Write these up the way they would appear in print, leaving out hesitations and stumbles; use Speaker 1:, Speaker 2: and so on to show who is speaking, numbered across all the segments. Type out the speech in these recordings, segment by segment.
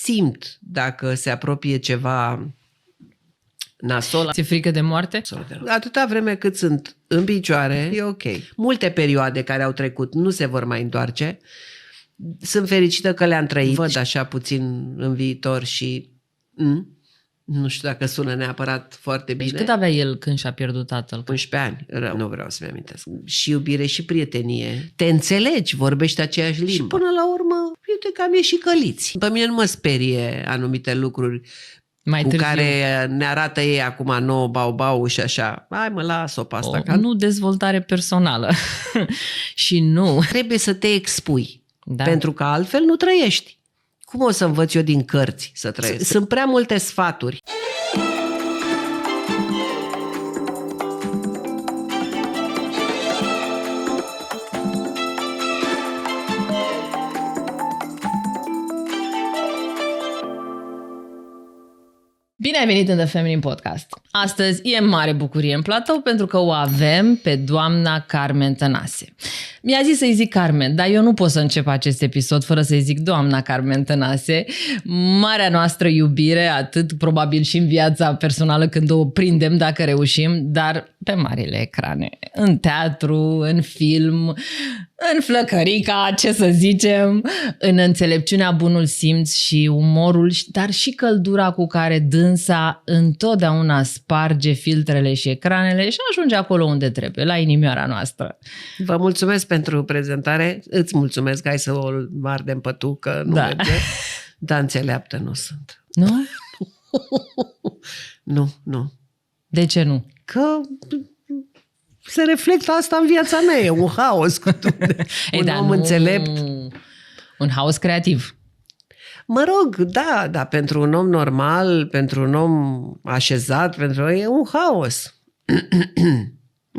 Speaker 1: simt dacă se apropie ceva nasol.
Speaker 2: Ți-e frică de moarte?
Speaker 1: Atâta vreme cât sunt în picioare, e ok. Multe perioade care au trecut nu se vor mai întoarce. Sunt fericită că le-am trăit. Văd așa puțin în viitor și nu știu dacă sună neapărat foarte bine.
Speaker 2: Deci cât avea el când și-a pierdut tatăl?
Speaker 1: 11 ani, nu vreau să-mi amintesc. Și iubire și prietenie. Te înțelegi, vorbești aceeași limbă. Și până la urmă, uite că am ieșit căliți. Pe mine nu mă sperie anumite lucruri
Speaker 2: mai
Speaker 1: cu
Speaker 2: târziu.
Speaker 1: care ne arată ei acum nouă bau și așa. Hai mă, las-o pe asta.
Speaker 2: Nu dezvoltare personală. Și nu.
Speaker 1: Trebuie să te expui. Da. Pentru că altfel nu trăiești. Cum o să învăț eu din cărți să trăiesc? Sunt prea multe sfaturi.
Speaker 2: Bine ai venit în The Feminine Podcast! Astăzi e mare bucurie în platou pentru că o avem pe doamna Carmen Tănase. Mi-a zis să-i zic Carmen, dar eu nu pot să încep acest episod fără să-i zic doamna Carmen Tănase. Marea noastră iubire, atât probabil și în viața personală când o prindem dacă reușim, dar pe marile ecrane, în teatru, în film, în flăcărica, ce să zicem, în înțelepciunea, bunul simț și umorul, dar și căldura cu care dânsa întotdeauna sparge filtrele și ecranele și ajunge acolo unde trebuie, la inimioara noastră.
Speaker 1: Vă mulțumesc pentru prezentare, îți mulțumesc, hai să o ardem pe tu, că nu merge, dar înțeleaptă nu sunt.
Speaker 2: Nu?
Speaker 1: Nu.
Speaker 2: De ce nu?
Speaker 1: Că se reflectă asta în viața mea, e un haos cu un om înțelept.
Speaker 2: Un haos creativ.
Speaker 1: Mă rog, da, pentru un om normal, pentru un om așezat, e un haos.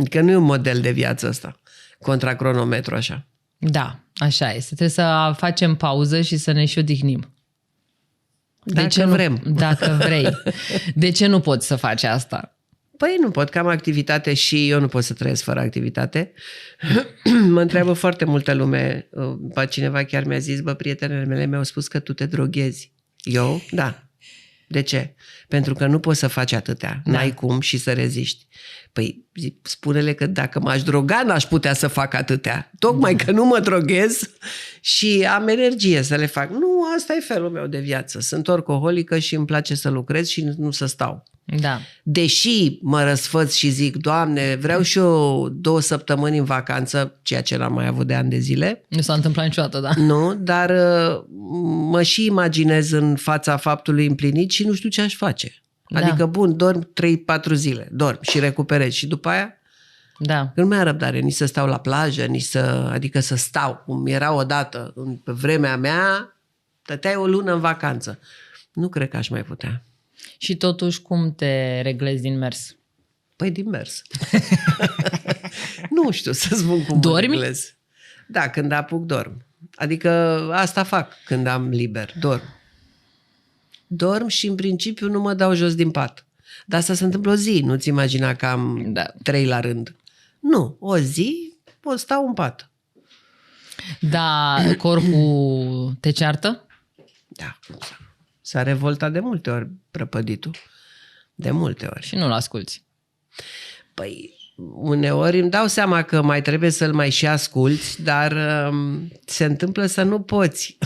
Speaker 1: Că nu e un model de viață ăsta, contra cronometru așa.
Speaker 2: Da, așa este. Trebuie să facem pauză și să ne și odihnim.
Speaker 1: Vrem.
Speaker 2: Dacă vrei. De ce nu poți să faci asta?
Speaker 1: Păi nu pot, că am activitate și eu nu pot să trăiesc fără activitate. Mă întreabă foarte multă lume. Cineva chiar mi-a zis, prietenele mele mi-au spus că tu te droghezi. Eu? Da. De ce? Pentru că nu poți să faci atâtea. Da. N-ai cum și să reziști. Păi spune-le că dacă m-aș droga, n-aș putea să fac atâtea. Tocmai că nu mă droghez și am energie să le fac. Nu, asta e felul meu de viață. Sunt orcoholică și îmi place să lucrez și nu să stau.
Speaker 2: Da.
Speaker 1: Deși mă răsfăț și zic, Doamne, vreau și eu 2 săptămâni în vacanță, ceea ce n-am mai avut de ani de zile.
Speaker 2: Nu s-a întâmplat niciodată, da.
Speaker 1: Nu, dar mă și imaginez în fața faptului împlinit și nu știu ce aș face.
Speaker 2: Da.
Speaker 1: Adică, bun, dorm 3-4 zile, dorm și recuperez și după aia nu mai am răbdare nici să stau la plajă, adică să stau, cum era odată, pe vremea mea, stăteai o lună în vacanță. Nu cred că aș mai putea.
Speaker 2: Și totuși, cum te reglezi din mers?
Speaker 1: Păi din mers. Nu știu să spun cum
Speaker 2: dormi?
Speaker 1: Mă reglez. Da, când apuc, dorm. Adică asta fac când am liber, dorm. Dorm și în principiu nu mă dau jos din pat. Dar asta se întâmplă o zi, nu-ți imagina că am 3 la rând. Nu, o zi o stau în pat.
Speaker 2: Da, corpul te ceartă?
Speaker 1: Da, s-a revoltat de multe ori prăpăditul. De multe ori.
Speaker 2: Și nu-l asculți.
Speaker 1: Păi, uneori îmi dau seama că mai trebuie să-l mai și asculți, dar se întâmplă să nu poți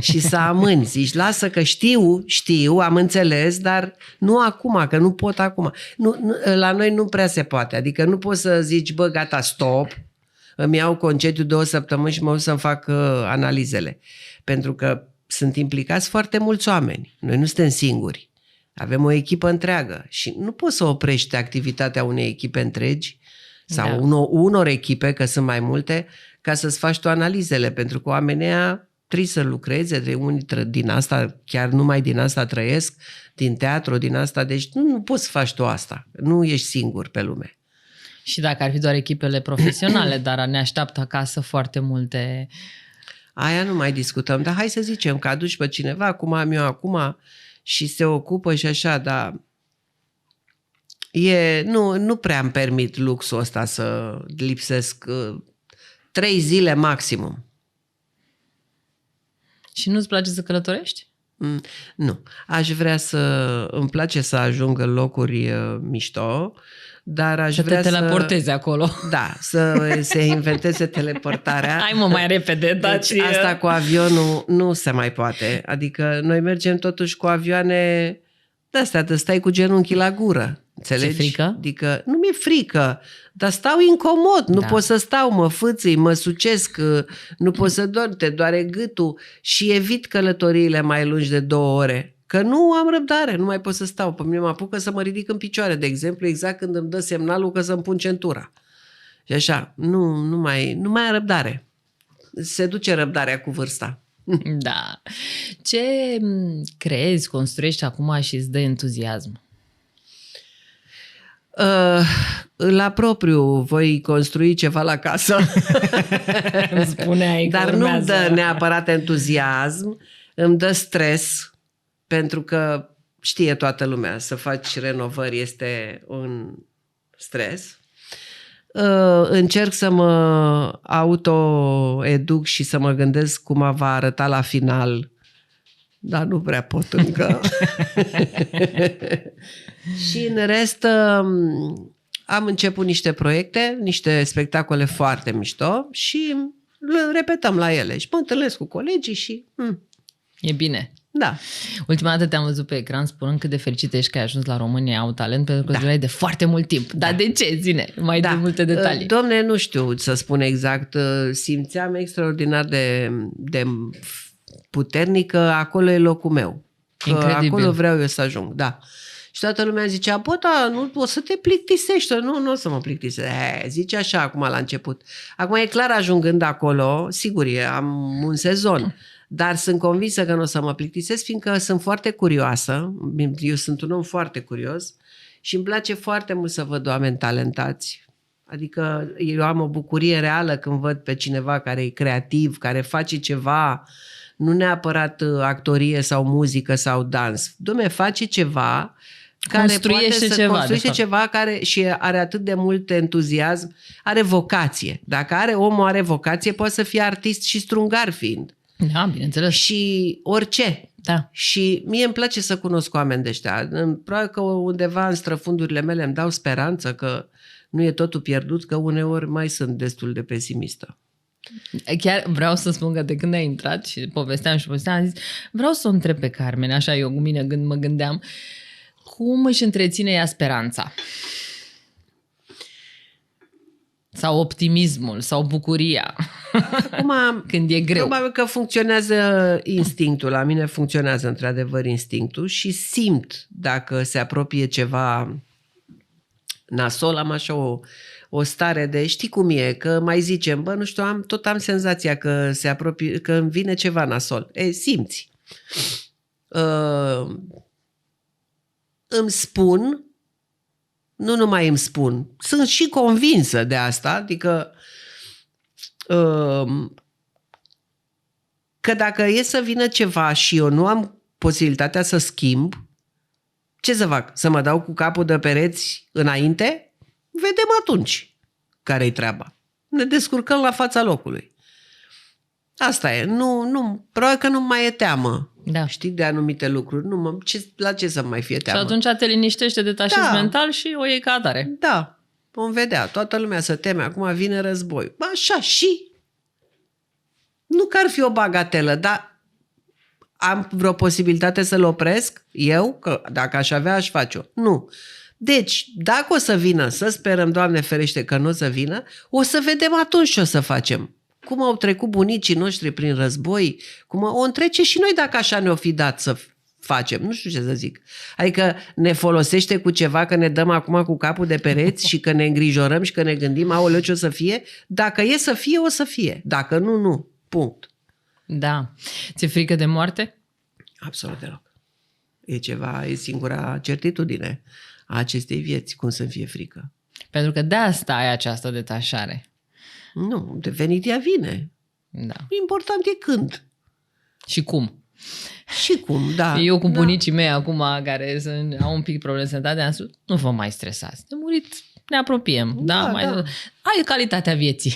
Speaker 1: și să amâni. Zici, lasă că știu, am înțeles, dar nu acum, că nu pot acum. La noi nu prea se poate. Adică nu poți să zici, gata, stop, îmi iau concediu 2 săptămâni și mă duc să-mi fac analizele. Pentru că sunt implicați foarte mulți oameni. Noi nu suntem singuri. Avem o echipă întreagă și nu poți să oprești activitatea unei echipe întregi sau unor echipe, că sunt mai multe, ca să-ți faci tu analizele, pentru că oamenii ăia trebuie să lucreze, unii din asta, chiar numai din asta trăiesc, din teatru, din asta, deci nu poți să faci tu asta, nu ești singur pe lume.
Speaker 2: Și dacă ar fi doar echipele profesionale, dar ne așteaptă acasă foarte multe...
Speaker 1: Aia nu mai discutăm, dar hai să zicem că aduci pe cineva, cum am eu acum, și se ocupă și așa, dar nu prea îmi permit luxul ăsta să lipsesc 3 zile maximum.
Speaker 2: Și nu-ți place să călătorești?
Speaker 1: Nu. Aș vrea îmi place să ajung în locuri mișto, dar aș vrea
Speaker 2: te teleportezi acolo.
Speaker 1: Da, să se inventeze teleportarea.
Speaker 2: Hai mă, mai repede, dați.
Speaker 1: Deci asta cu avionul nu se mai poate. Adică noi mergem totuși cu avioane de-astea, te stai cu genunchii la gură. Înțelegi?
Speaker 2: Ți-e frică?
Speaker 1: Adică nu mi-e frică, dar stau incomod. Nu pot să stau, mă fâțâi, mă sucesc, nu pot să dorm, te doare gâtul și evit călătoriile mai lungi de 2 ore. Că nu am răbdare, nu mai pot să stau. Pe mine mă apucă să mă ridic în picioare, de exemplu, exact când îmi dă semnalul că să-mi pun centura. Și așa, nu mai am răbdare. Se duce răbdarea cu vârsta.
Speaker 2: Da. Ce crezi, construiești acum și îți dă entuziasm?
Speaker 1: La propriu voi construi ceva la casă.
Speaker 2: Îmi spuneai că
Speaker 1: dar nu-mi dă neapărat entuziasm, îmi dă stres, pentru că știe toată lumea, să faci renovări este un stres. Încerc să mă autoeduc și să mă gândesc cum va arăta la final, dar nu prea pot încă. Și în rest am început niște proiecte, niște spectacole foarte mișto și le repetăm la ele. Și mă întâlnesc cu colegii și...
Speaker 2: E bine.
Speaker 1: Da.
Speaker 2: Ultima dată te-am văzut pe ecran spunând cât de fericit ești că ai ajuns la România Au Talent, pentru că îți doreai de foarte mult timp. Dar de ce? Zine, mai de multe detalii.
Speaker 1: Dom'le, nu știu să spun exact. Simțeam extraordinar de puternic că acolo e locul meu. Că acolo vreau eu să ajung, da. Și toată lumea zicea, da, nu o să te plictisești. Nu o să mă plictisesc. Zice așa acum la început. Acum e clar, ajungând acolo, sigur, am un sezon. Dar sunt convinsă că nu o să mă plictisesc, fiindcă sunt foarte curioasă. Eu sunt un om foarte curios și îmi place foarte mult să văd oameni talentați. Adică eu am o bucurie reală când văd pe cineva care e creativ, care face ceva, nu neapărat actorie sau muzică sau dans. Dom'le, face ceva care construiește ceva care și are atât de mult entuziasm, are vocație. Dacă omul are vocație, poate să fie artist și strungar fiind.
Speaker 2: Da, bineînțeles.
Speaker 1: Și orice.
Speaker 2: Da.
Speaker 1: Și mie îmi place să cunosc oameni de ăștia. Probabil că undeva în străfundurile mele îmi dau speranță că nu e totul pierdut, că uneori mai sunt destul de pesimistă.
Speaker 2: Chiar vreau să spun că de când ai intrat și povesteam, am zis, vreau să o întreb pe Carmen, așa eu cu mine mă gândeam, cum își întreține ea speranța? Sau optimismul, sau bucuria.
Speaker 1: Acum,
Speaker 2: când e greu.
Speaker 1: Probabil că funcționează instinctul. La mine funcționează într-adevăr instinctul și simt dacă se apropie ceva nasol, am așa o stare de, știi cum e, că mai zicem, nu știu, tot am senzația că se apropie, că îmi vine ceva nasol. Simți. Îmi spun, nu numai îmi spun, sunt și convinsă de asta, adică că dacă e să vină ceva și eu nu am posibilitatea să schimb, ce să fac? Să mă dau cu capul de pereți înainte? Vedem atunci care-i treaba. Ne descurcăm la fața locului. Asta e. Probabil că nu mai e teamă.
Speaker 2: Da.
Speaker 1: Știi, de anumite lucruri. La ce să mai fie teamă?
Speaker 2: Și atunci te liniștește, detașezi mental și o iei ca atare.
Speaker 1: Da. Vom vedea. Toată lumea se teme. Acum vine război. Așa și... Nu că ar fi o bagatelă, dar am vreo posibilitate să-l opresc? Eu? Că dacă aș avea, aș face-o. Nu. Deci, dacă o să vină, să sperăm, Doamne ferește că nu o să vină, o să vedem atunci ce o să facem. Cum au trecut bunicii noștri prin război, o întrece și noi dacă așa ne-o fi dat să facem. Nu știu ce să zic. Adică ne folosește cu ceva că ne dăm acum cu capul de pereți și că ne îngrijorăm și că ne gândim, aoleu, ce o să fie? Dacă e să fie, o să fie. Dacă nu, nu. Punct.
Speaker 2: Da. Ți-e frică de moarte?
Speaker 1: Absolut deloc. E singura certitudine a acestei vieți, cum să-mi fie frică.
Speaker 2: Pentru că de asta ai această detașare.
Speaker 1: Nu, venit ea vine.
Speaker 2: Da.
Speaker 1: Important e când.
Speaker 2: Și cum.
Speaker 1: Și cum, da.
Speaker 2: Eu cu bunicii mei acum, care au un pic probleme de sănătate, am spus, nu vă mai stresați. De murit ne apropiem. Da. Ai calitatea vieții.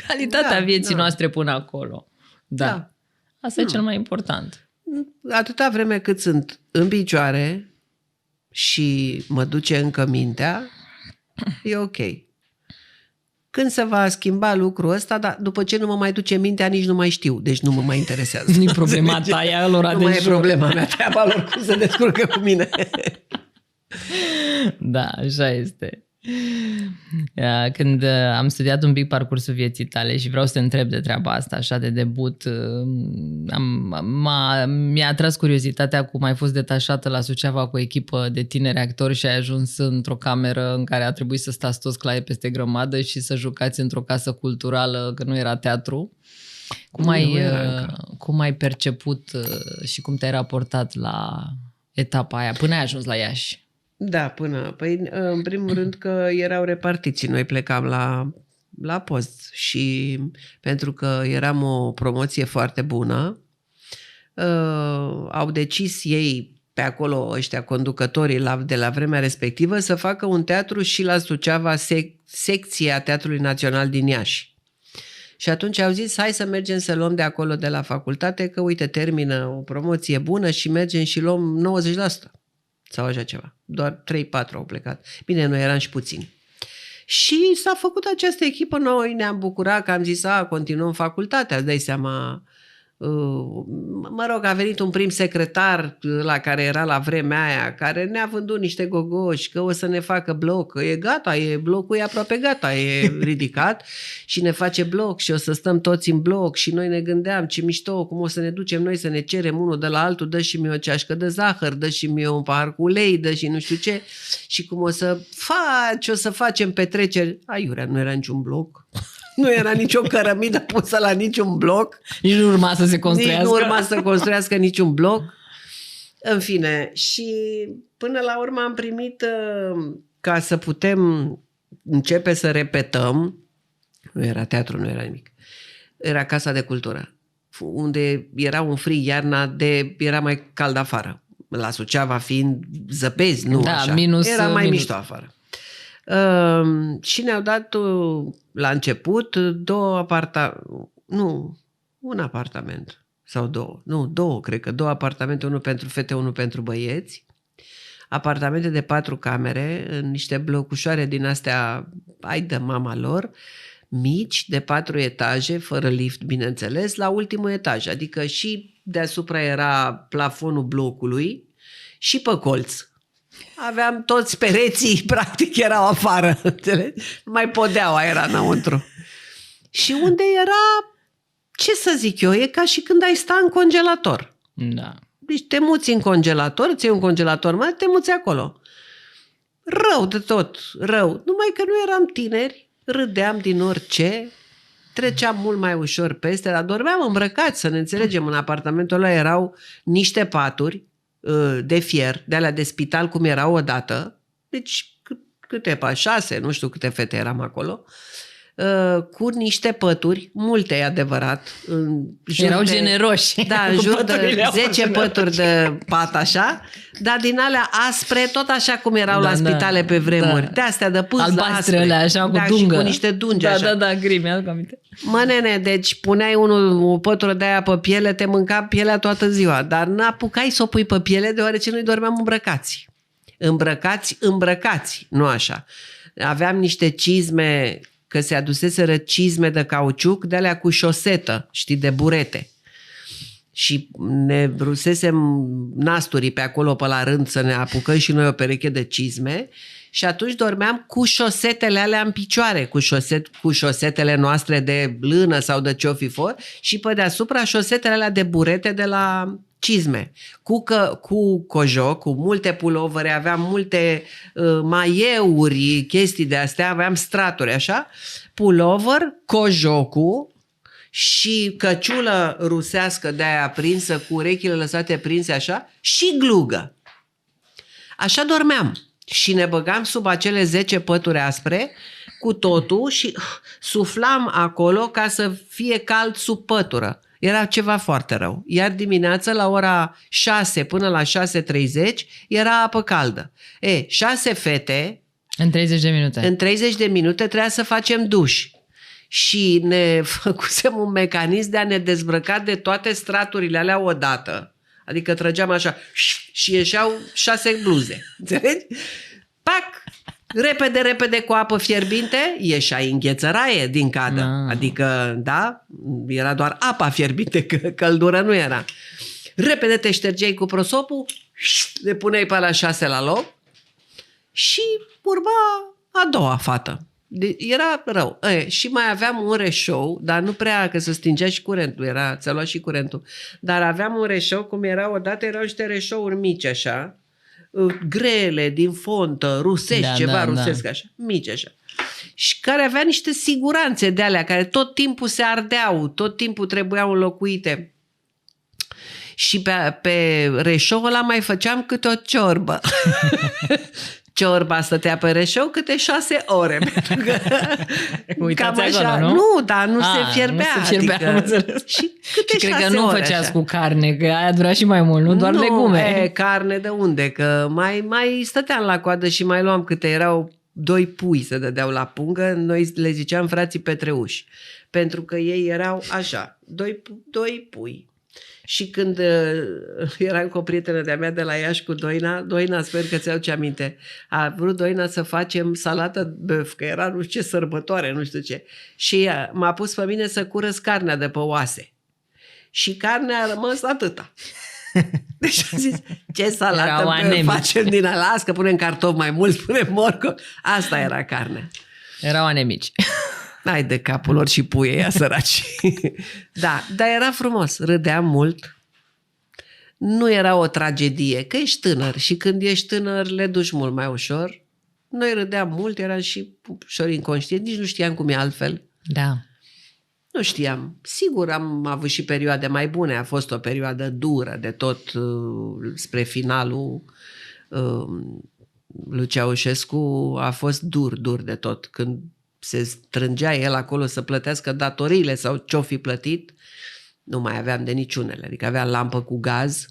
Speaker 2: Calitatea vieții noastre până acolo. Da. Asta e cel mai important.
Speaker 1: atâta vreme cât sunt în picioare și mă duce încă mintea, e ok. Când se va schimba lucrul ăsta, dar după ce nu mă mai duce mintea, nici nu mai știu, deci nu mă mai interesează.
Speaker 2: Nu-i problema ta, e a lor.
Speaker 1: Nu mai e problema mea, treaba lor cum se descurcă cu mine.
Speaker 2: Da, așa este. Când am studiat un pic parcursul vieții tale și vreau să te întreb de treaba asta, așa de debut, mi-a atras curiozitatea cum ai fost detașată la Suceava cu o echipă de tineri actori și ai ajuns într-o cameră în care a trebuit să stați toți claie peste grămadă și să jucați într-o casă culturală, că nu era teatru. Cum ai perceput și cum te-ai raportat la etapa aia până ai ajuns la Iași?
Speaker 1: Da, păi în primul rând că erau repartiții, noi plecam la post și pentru că eram o promoție foarte bună, au decis ei pe acolo, ăștia conducătorii de la vremea respectivă, să facă un teatru și la Suceava, secția Teatrului Național din Iași. Și atunci au zis, hai să mergem să luăm de acolo de la facultate, că uite, termină o promoție bună și mergem și luăm 90%. Sau așa ceva. Doar 3-4 au plecat. Bine, noi eram și puțini. Și s-a făcut această echipă, noi ne-am bucurat că am zis, continuăm facultatea, îți dai seama. Mă rog, a venit un prim secretar la care era la vremea aia, care ne-a vândut niște gogoși, că o să ne facă bloc, că e gata, blocul e aproape gata, e ridicat și ne face bloc și o să stăm toți în bloc și noi ne gândeam ce mișto, cum o să ne ducem noi să ne cerem unul de la altul, dă și mie o ceașcă de zahăr, dă și mie un pahar cu ulei, dă și nu știu ce și cum o să facem petreceri. Aiurea, nu era niciun bloc. Nu era nicio cărămidă pusă la niciun bloc.
Speaker 2: Nici nu urma să se construiască.
Speaker 1: Nici nu urma să construiască niciun bloc. În fine, și până la urmă am primit, ca să putem începe să repetăm, nu era teatru, nu era nimic, era Casa de Cultură, unde era un frig iarna, era mai cald afară. La Suceava fiind zăpezi, nu așa. Era mai mișto afară. Și ne-au dat la început un apartament sau două, cred că 2 apartamente, unul pentru fete, unul pentru băieți, apartamente de 4 camere în niște blocușoare din astea, ai de mama lor, mici, de 4 etaje, fără lift, bineînțeles, la ultimul etaj, adică și deasupra era plafonul blocului și pe colț. Aveam toți pereții, practic erau afară, înțelegi? Mai podeaua era înăuntru. Și unde era, ce să zic eu, e ca și când ai sta în congelator.
Speaker 2: Da.
Speaker 1: Deci te muți în congelator, ți iei un congelator mare, te muți acolo. Rău de tot, rău. Numai că nu eram tineri, râdeam din orice, treceam mult mai ușor peste, dar dormeam îmbrăcați, să ne înțelegem. În apartamentul ăla erau niște paturi de fier, de alea de spital cum erau odată, deci câte 6, nu știu câte fete eram acolo, cu niște pături, multe e adevărat.
Speaker 2: Erau generoși.
Speaker 1: Da, în jur de 10 pături de pat așa, dar din alea aspre, tot așa cum erau la spitale pe vremuri. De astea de pânză
Speaker 2: aspre. Albastrele, așa, cu dungă.
Speaker 1: Și cu niște dungi așa.
Speaker 2: Da, gri, mi-aduc aminte.
Speaker 1: Mă, nene, deci puneai o pătură de aia pe piele, te mânca pielea toată ziua, dar n-apucai să o pui pe piele deoarece noi dormeam îmbrăcați. Îmbrăcați, nu așa. Aveam niște cizme, că se aduseseră cizme de cauciuc, de alea cu șosetă, știi, de burete. Și ne rusesem nasturii pe acolo, pe la rând, să ne apucăm și noi o pereche de cizme și atunci dormeam cu șosetele alea în picioare, cu șosetele noastre de lână sau de ce-o fi fost și pe deasupra șosetele alea de burete de la cizme. Cu cojoc, cu multe pulovere, aveam multe maieuri, chestii de astea, aveam straturi așa, pulover, cojocul și căciulă rusească de aia prinsă, cu urechile lăsate prinse așa și glugă. Așa dormeam și ne băgam sub acele 10 pături aspre cu totul și suflam acolo ca să fie cald sub pătură. Era ceva foarte rău. Iar dimineața la ora 6 până la 6:30 era apă caldă. 6 fete.
Speaker 2: În 30 de minute.
Speaker 1: În 30 de minute trebuia să facem duș. Și ne făcusem un mecanism de a ne dezbrăca de toate straturile alea odată. Adică trăgeam așa și ieșeau 6 bluze. Înțelegi? Pac! Repede cu apă fierbinte, ieșai înghețăraie din cadă. Adică, da, era doar apa fierbinte, că căldură nu era. Repede te ștergeai cu prosopul, le puneai pe la 6 la loc și urma a doua fată. Era rău. Și mai aveam un reșou, dar nu prea, că se stingea și curentul, ți-a luat și curentul. Dar aveam un reșou, cum era odată, erau niște reșouri mici așa, grele, din fontă, rusești, ceva rusesc așa, mici așa. Și care avea niște siguranțe de alea, care tot timpul se ardeau, tot timpul trebuiau înlocuite. Și pe reșou ăla mai făceam câte o ciorbă. Ciorba stătea pe reșou câte 6 ore.
Speaker 2: Uitați
Speaker 1: cam așa.
Speaker 2: Acolo, nu?
Speaker 1: Nu, dar nu se fierbea.
Speaker 2: Nu se fierbea,
Speaker 1: adică, și câte
Speaker 2: și
Speaker 1: 6
Speaker 2: cred că nu
Speaker 1: ore
Speaker 2: făceați
Speaker 1: așa.
Speaker 2: cu carne, că aia dura și mai mult, nu doar legume.
Speaker 1: Carne de unde? Că mai stăteam la coadă și mai luam câte erau 2 pui se dădeau la pungă. Noi le ziceam frații Petreuși. Pentru că ei erau așa, 2 pui. Și când eram cu o prietenă de-a mea de la Iași cu Doina, sper că ți-au ce aminte, a vrut Doina să facem salată băf, că era nu știu ce sărbătoare, nu știu ce. Și m-a pus pe mine să curăț carnea de pe oase. Și carnea a rămas atâta. Deci am zis, ce salată facem din Alaska, punem cartofi mai mulți, punem morcov. Asta era carnea.
Speaker 2: Erau anemici.
Speaker 1: Hai de capul lor și puie ea săraci. Da, dar era frumos, râdeam mult. Nu era o tragedie, că ești tânăr și când ești tânăr le duci mult mai ușor. Noi râdeam mult, eram și ușor inconștient, nici nu știam cum e altfel.
Speaker 2: Da.
Speaker 1: Nu știam. Sigur am avut și perioade mai bune, a fost o perioadă dură de tot spre finalul lui Ceaușescu, a fost dur de tot. Când se strângea el acolo să plătească datoriile sau ce-o fi plătit, nu mai aveam de niciunele. Adică aveam lampă cu gaz,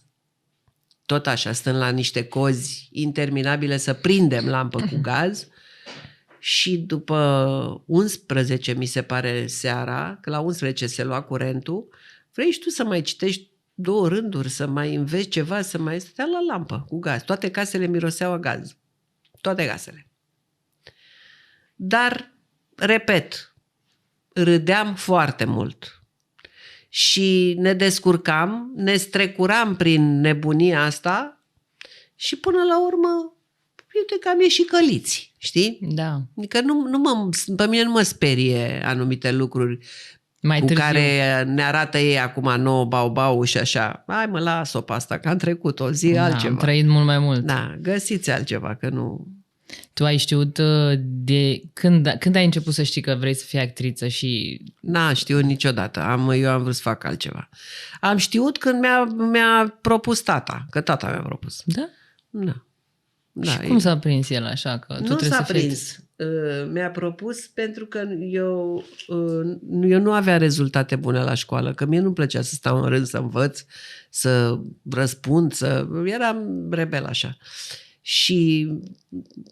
Speaker 1: tot așa, stând la niște cozi interminabile să prindem lampă cu gaz și după 11, mi se pare, seara, că la 11 se lua curentul, vrei și tu să mai citești 2 rânduri, să mai înveți ceva, să mai stea la lampă cu gaz. Toate casele miroseau a gaz. Toate casele. Dar repet, râdeam foarte mult și ne descurcam, ne strecuram prin nebunia asta și până la urmă, uite că am ieșit căliți, știi?
Speaker 2: Da.
Speaker 1: Adică pe mine nu mă sperie anumite lucruri
Speaker 2: mai
Speaker 1: cu
Speaker 2: târziu.
Speaker 1: care ne arată ei acum nouă bau și așa. Hai mă, las-o pe asta, că am trecut o zi altceva.
Speaker 2: Am trăit mult mai mult.
Speaker 1: Da, găsiți altceva, că nu...
Speaker 2: Tu ai știut de când ai început să știi că vrei să fii actriță și...
Speaker 1: N-am știut niciodată. Eu am vrut să fac altceva. Am știut când mi-a propus tata, că tata mi-a propus.
Speaker 2: Da?
Speaker 1: Da.
Speaker 2: Și cum s-a prins el așa? Că tu
Speaker 1: nu
Speaker 2: trebuie
Speaker 1: s-a
Speaker 2: să fii...
Speaker 1: prins. Mi-a propus pentru că eu nu aveam rezultate bune la școală, că mie nu-mi plăcea să stau în rând, să învăț, să răspund, eram rebel așa. Și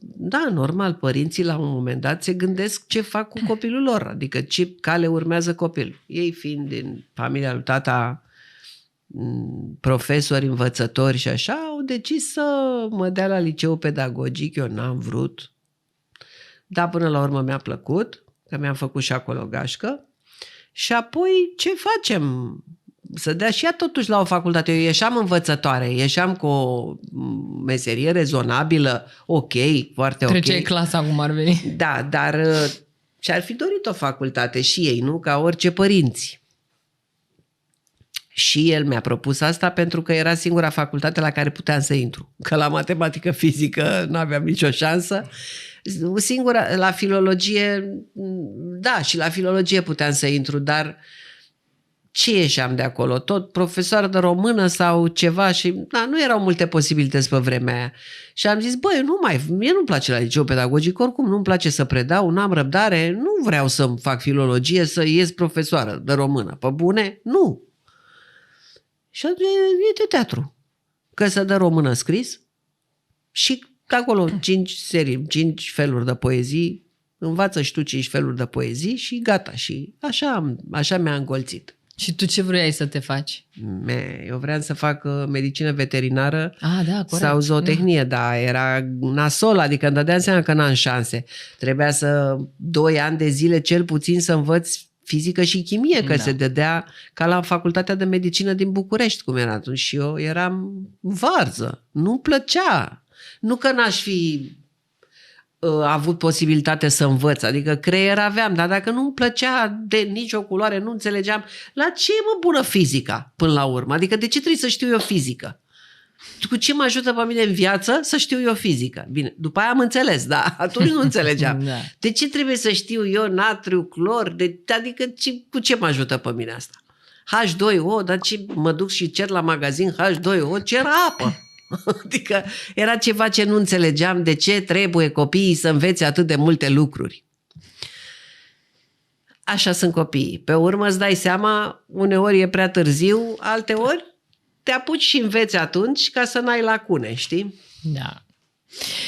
Speaker 1: da, normal, părinții la un moment dat se gândesc ce fac cu copilul lor, adică ce cale urmează copilul. Ei fiind din familia lui tata profesori, învățători și așa, au decis să mă dea la liceu pedagogic, eu n-am vrut, dar până la urmă mi-a plăcut, că mi-am făcut și acolo gașcă. Și apoi ce facem? Să dea și ea totuși la o facultate. Eu ieșeam învățătoare, ieșeam cu o meserie rezonabilă, ok, foarte ok.
Speaker 2: Treceai clasa cum ar veni.
Speaker 1: Da, dar și-ar fi dorit o facultate și ei, nu? Ca orice părinți. Și el mi-a propus asta pentru că era singura facultate la care puteam să intru. Că la matematică, fizică nu aveam nicio șansă. Singura, la filologie, da, și la filologie puteam să intru, dar ce ieșeam de acolo? Tot profesoară de română sau ceva și da, nu erau multe posibilități pe vremea aia. Și am zis, mie nu-mi place la liceu pedagogic, oricum nu-mi place să predau, n-am răbdare, nu vreau să fac filologie, să ies profesoară de română. Pe bune? Nu. Și atunci e de teatru. Că să dă română scris și acolo 5 serii, 5 feluri de poezii, învață și tu 5 feluri de poezii și gata. Și așa mi-a îngolțit.
Speaker 2: Și tu ce vroiai să te faci?
Speaker 1: Eu vreau să fac medicină veterinară
Speaker 2: Da, corect.
Speaker 1: sau zootehnie, dar era nasol, adică îmi dădeam seama că n-am șanse. Trebuia 2 ani de zile cel puțin să învăț fizică și chimie, că se dădea ca la Facultatea de Medicină din București, cum era atunci. Și eu eram varză. Nu-mi plăcea. Nu că n-aș fi avut posibilitate să învăț, adică creier aveam, dar dacă nu-mi plăcea de nicio culoare, nu înțelegeam, la ce e bună fizica până la urmă? Adică de ce trebuie să știu eu fizică? Cu ce mă ajută pe mine în viață să știu eu fizică? Bine, după aia am înțeles, dar atunci nu înțelegeam.
Speaker 2: Da.
Speaker 1: De ce trebuie să știu eu natriu, clor? Adică cu ce mă ajută pe mine asta? H2O, dar ce mă duc și cer la magazin H2O, cer apă. Adică era ceva ce nu înțelegeam, de ce trebuie copiii să învețe atât de multe lucruri. Așa sunt copiii. Pe urmă îți dai seama, uneori e prea târziu, alteori te apuci și înveți atunci ca să n-ai lacune, știi?
Speaker 2: Da.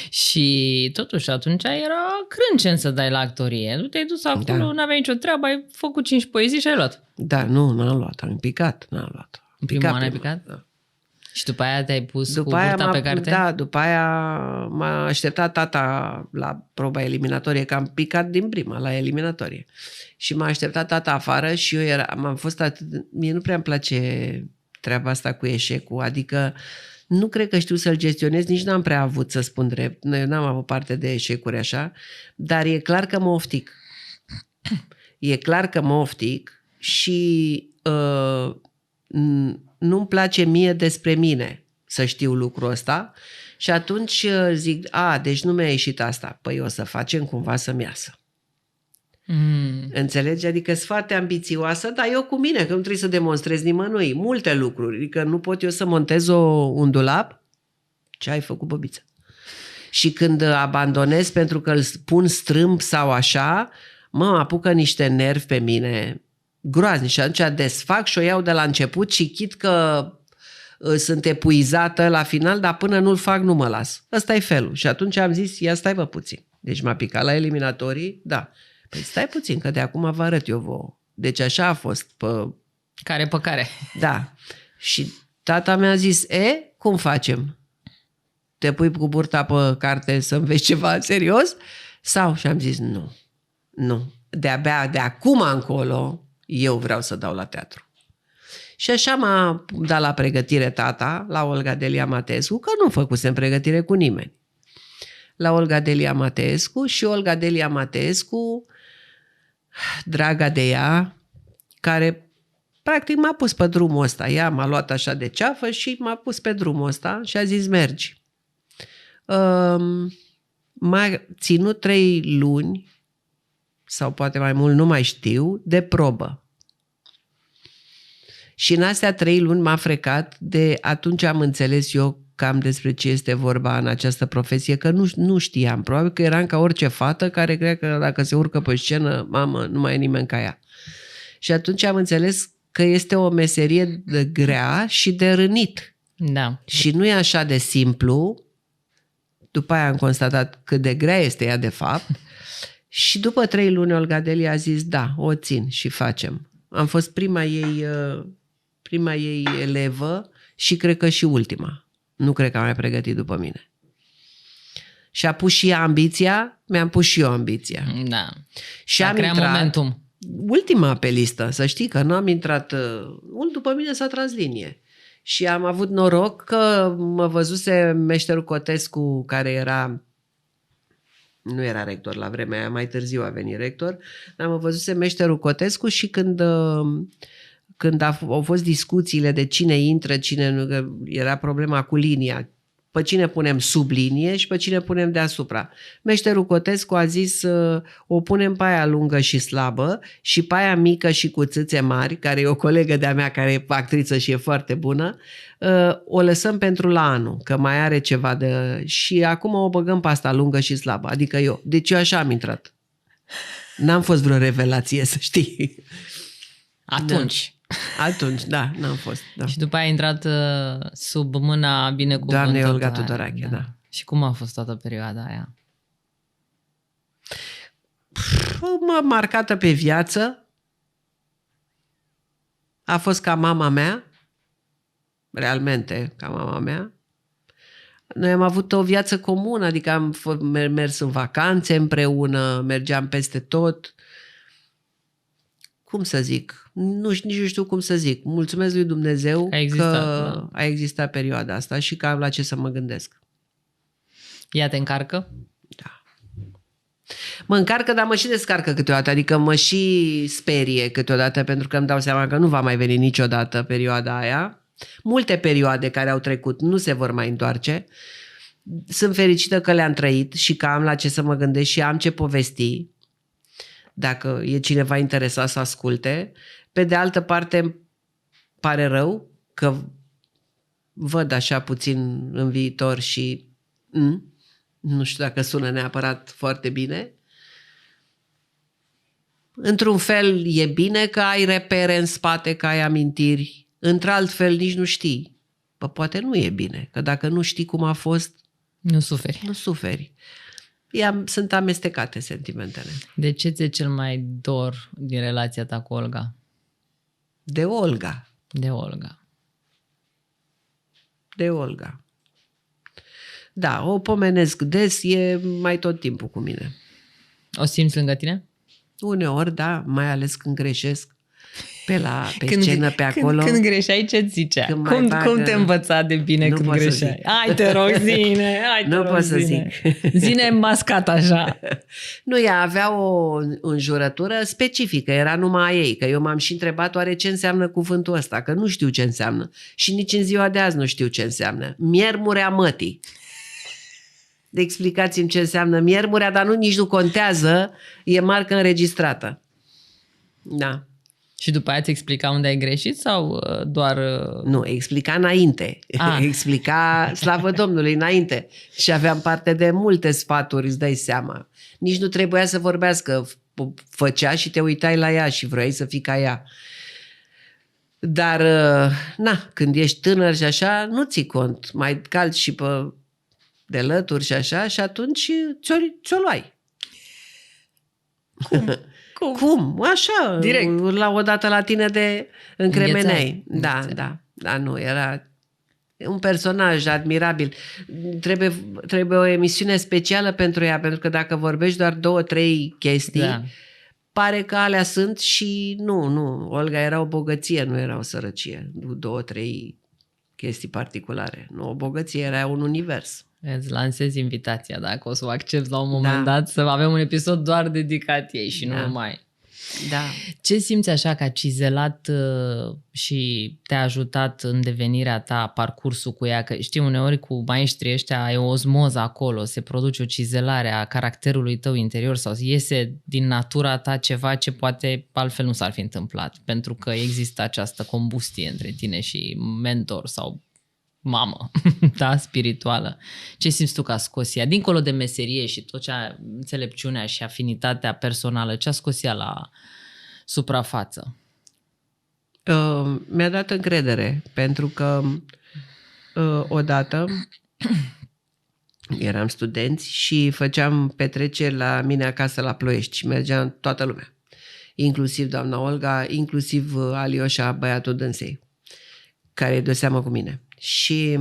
Speaker 2: Și totuși atunci era crâncen să dai la actorie. Nu te-ai dus acolo, n-aveai nicio treabă, ai făcut 5 poezii și ai luat.
Speaker 1: Da, n-am luat, am picat, n-am luat.
Speaker 2: Primul an ai picat? Da. Și după aia te-ai pus cu burta pe carte?
Speaker 1: Da, după aia m-a așteptat tata la proba eliminatorie, că am picat din prima la eliminatorie. Și m-a așteptat tata afară și eu am fost mie nu prea îmi place treaba asta cu eșecul, adică nu cred că știu să-l gestionez, nici n-am prea avut, să spun drept. Eu n-am avut parte de eșecuri așa, dar e clar că mă oftic. E clar că mă oftic și nu-mi place mie despre mine să știu lucrul ăsta și atunci zic, deci nu mi-a ieșit asta. Păi o să facem cumva să-mi iasă. Înțelegi? Adică sunt foarte ambițioasă, dar eu cu mine, că nu trebuie să demonstrez nimănui multe lucruri. Adică nu pot eu să montez un dulap. Ce ai făcut, băbiță? Și când abandonez pentru că îl pun strâmb sau așa, mă apucă niște nervi pe mine groaznici. Și atunci desfac și o iau de la început și chit că sunt epuizată la final, dar până nu-l fac nu mă las. Ăsta e felul. Și atunci am zis, ia stai bă puțin. Deci m-a picat la eliminatorii, da. Păi stai puțin, că de acum vă arăt eu vouă. Deci așa a fost.
Speaker 2: Care pe care.
Speaker 1: Da. Și tata mi-a zis, cum facem? Te pui cu burta pe carte să înveți ceva serios? Sau? Și am zis, nu. De-abia de acum încolo eu vreau să dau la teatru. Și așa m-a dat la pregătire tata, la Olga Delia Matescu, că nu făcusem pregătire cu nimeni. La Olga Delia Matescu și Olga Delia Matescu, draga de ea, care practic m-a pus pe drumul ăsta. Ea m-a luat așa de ceafă și m-a pus pe drumul ăsta și a zis mergi. M-a ținut 3 luni sau poate mai mult, nu mai știu, de probă. Și în astea 3 luni m-a frecat, de atunci am înțeles eu cam despre ce este vorba în această profesie, că nu știam. Probabil că eram ca orice fată care cred că dacă se urcă pe scenă, mamă, nu mai e nimeni ca ea. Și atunci am înțeles că este o meserie de grea și de rânit.
Speaker 2: Da.
Speaker 1: Și nu e așa de simplu. După aia am constatat cât de grea este ea de fapt. Și după 3 luni Olga Delia a zis, da, o țin și facem. Am fost prima ei elevă și cred că și ultima. Nu cred că a mai pregătit după mine. Și a pus și ea ambiția, mi-am pus și eu ambiția.
Speaker 2: Da.
Speaker 1: Și am
Speaker 2: creat momentum.
Speaker 1: Ultima pe listă, să știi că nu am intrat... După mine s-a tras linie. Și am avut noroc că mă văzuse meșterul Cotescu, care nu era rector la vremea aia, mai târziu a venit rector, dar mă văzuse meșterul Cotescu și când au fost discuțiile de cine intră, cine nu, că era problema cu linia, pe cine punem sub linie și pe cine punem deasupra. Meșterul Cotescu a zis, o punem pe aia lungă și slabă și pe aia mică și cu țâțe mari, care e o colegă de-a mea care e actriță și e foarte bună, o lăsăm pentru la anul, că mai are ceva de... Și acum o băgăm pe asta lungă și slabă, adică eu. Deci eu așa am intrat. N-am fost vreo revelație, să știi.
Speaker 2: Atunci.
Speaker 1: Atunci, da, n-am fost. Da.
Speaker 2: Și după aia a intrat sub mâna binecuvântătoare.
Speaker 1: Doamne Olga Tudorache, da.
Speaker 2: Și cum a fost toată perioada aia?
Speaker 1: Marcată pe viață. A fost ca mama mea, realmente ca mama mea. Noi am avut o viață comună, adică am mers în vacanțe împreună, mergeam peste tot. Cum să zic? Nici nu știu cum să zic. Mulțumesc lui Dumnezeu că a existat perioada asta și că am la ce să mă gândesc.
Speaker 2: Ea te încarcă?
Speaker 1: Da. Mă încarcă, dar mă și descarcă câteodată, adică mă și sperie câteodată pentru că îmi dau seama că nu va mai veni niciodată perioada aia. Multe perioade care au trecut nu se vor mai întoarce. Sunt fericită că le-am trăit și că am la ce să mă gândesc și am ce povesti, dacă e cineva interesat să asculte. Pe de altă parte, îmi pare rău că văd așa puțin în viitor și nu știu dacă sună neapărat foarte bine. Într-un fel e bine că ai repere în spate, că ai amintiri. Într-alt fel nici nu știi. Poate nu e bine, că dacă nu știi cum a fost,
Speaker 2: nu suferi.
Speaker 1: Nu suferi. Sunt amestecate sentimentele.
Speaker 2: De ce ți-e cel mai dor din relația ta cu Olga?
Speaker 1: De Olga.
Speaker 2: De Olga.
Speaker 1: De Olga. Da, o pomenesc des, e mai tot timpul cu mine.
Speaker 2: O simți lângă tine?
Speaker 1: Uneori, da, mai ales când greșesc. Pe scenă, pe acolo.
Speaker 2: Când greșeai, ce-ți zicea? Cum te învăța de bine când greșeai? Hai, te rog, zine!
Speaker 1: Nu pot să zic.
Speaker 2: Zine mascat așa.
Speaker 1: Nu, ea avea o înjurătură specifică, era numai a ei, că eu m-am și întrebat oare ce înseamnă cuvântul ăsta, că nu știu ce înseamnă. Și nici în ziua de azi nu știu ce înseamnă. Miermurea mătii. Explicați-mi ce înseamnă miermurea, dar nici nu contează, e marcă înregistrată. Da.
Speaker 2: Și după aia îți explica unde ai greșit sau doar...
Speaker 1: Nu, explica înainte. Explica, slavă Domnului, înainte. Și aveam parte de multe sfaturi, îți dai seama. Nici nu trebuia să vorbească. Făcea și te uitai la ea și vroiai să fii ca ea. Dar, când ești tânăr și așa, nu ții cont. Mai calci și pe de lături și așa și atunci ți-o luai. Cum? Așa,
Speaker 2: direct.
Speaker 1: La o dată la tine de încremeneai. Da, nu, era un personaj admirabil. Trebuie o emisiune specială pentru ea, pentru că dacă vorbești doar 2-3 chestii, pare că alea sunt și nu. Olga era o bogăție, nu era o sărăcie. 2-3 chestii particulare. Nu, o bogăție, era un univers.
Speaker 2: Îți lansez invitația, dacă o să o accepti la un moment dat, să avem un episod doar dedicat ei și nu numai.
Speaker 1: Da.
Speaker 2: Ce simți așa că a cizelat și te-a ajutat în devenirea ta, parcursul cu ea? Că știi, uneori cu maestrii ăștia e o ozmoză acolo, se produce o cizelare a caracterului tău interior sau iese din natura ta ceva ce poate altfel nu s-ar fi întâmplat, pentru că există această combustie între tine și mentor sau mamă, da, spirituală. Ce simți tu că a scos ea? Dincolo de meserie și tot ce înțelepciunea și afinitatea personală, ce a scos ea la suprafață?
Speaker 1: Mi-a dat încredere, pentru că odată eram studenți și făceam petreceri la mine acasă la Ploiești și mergea toată lumea. Inclusiv doamna Olga, inclusiv Alioșa, băiatul dânsei, care e de seamă cu mine. Și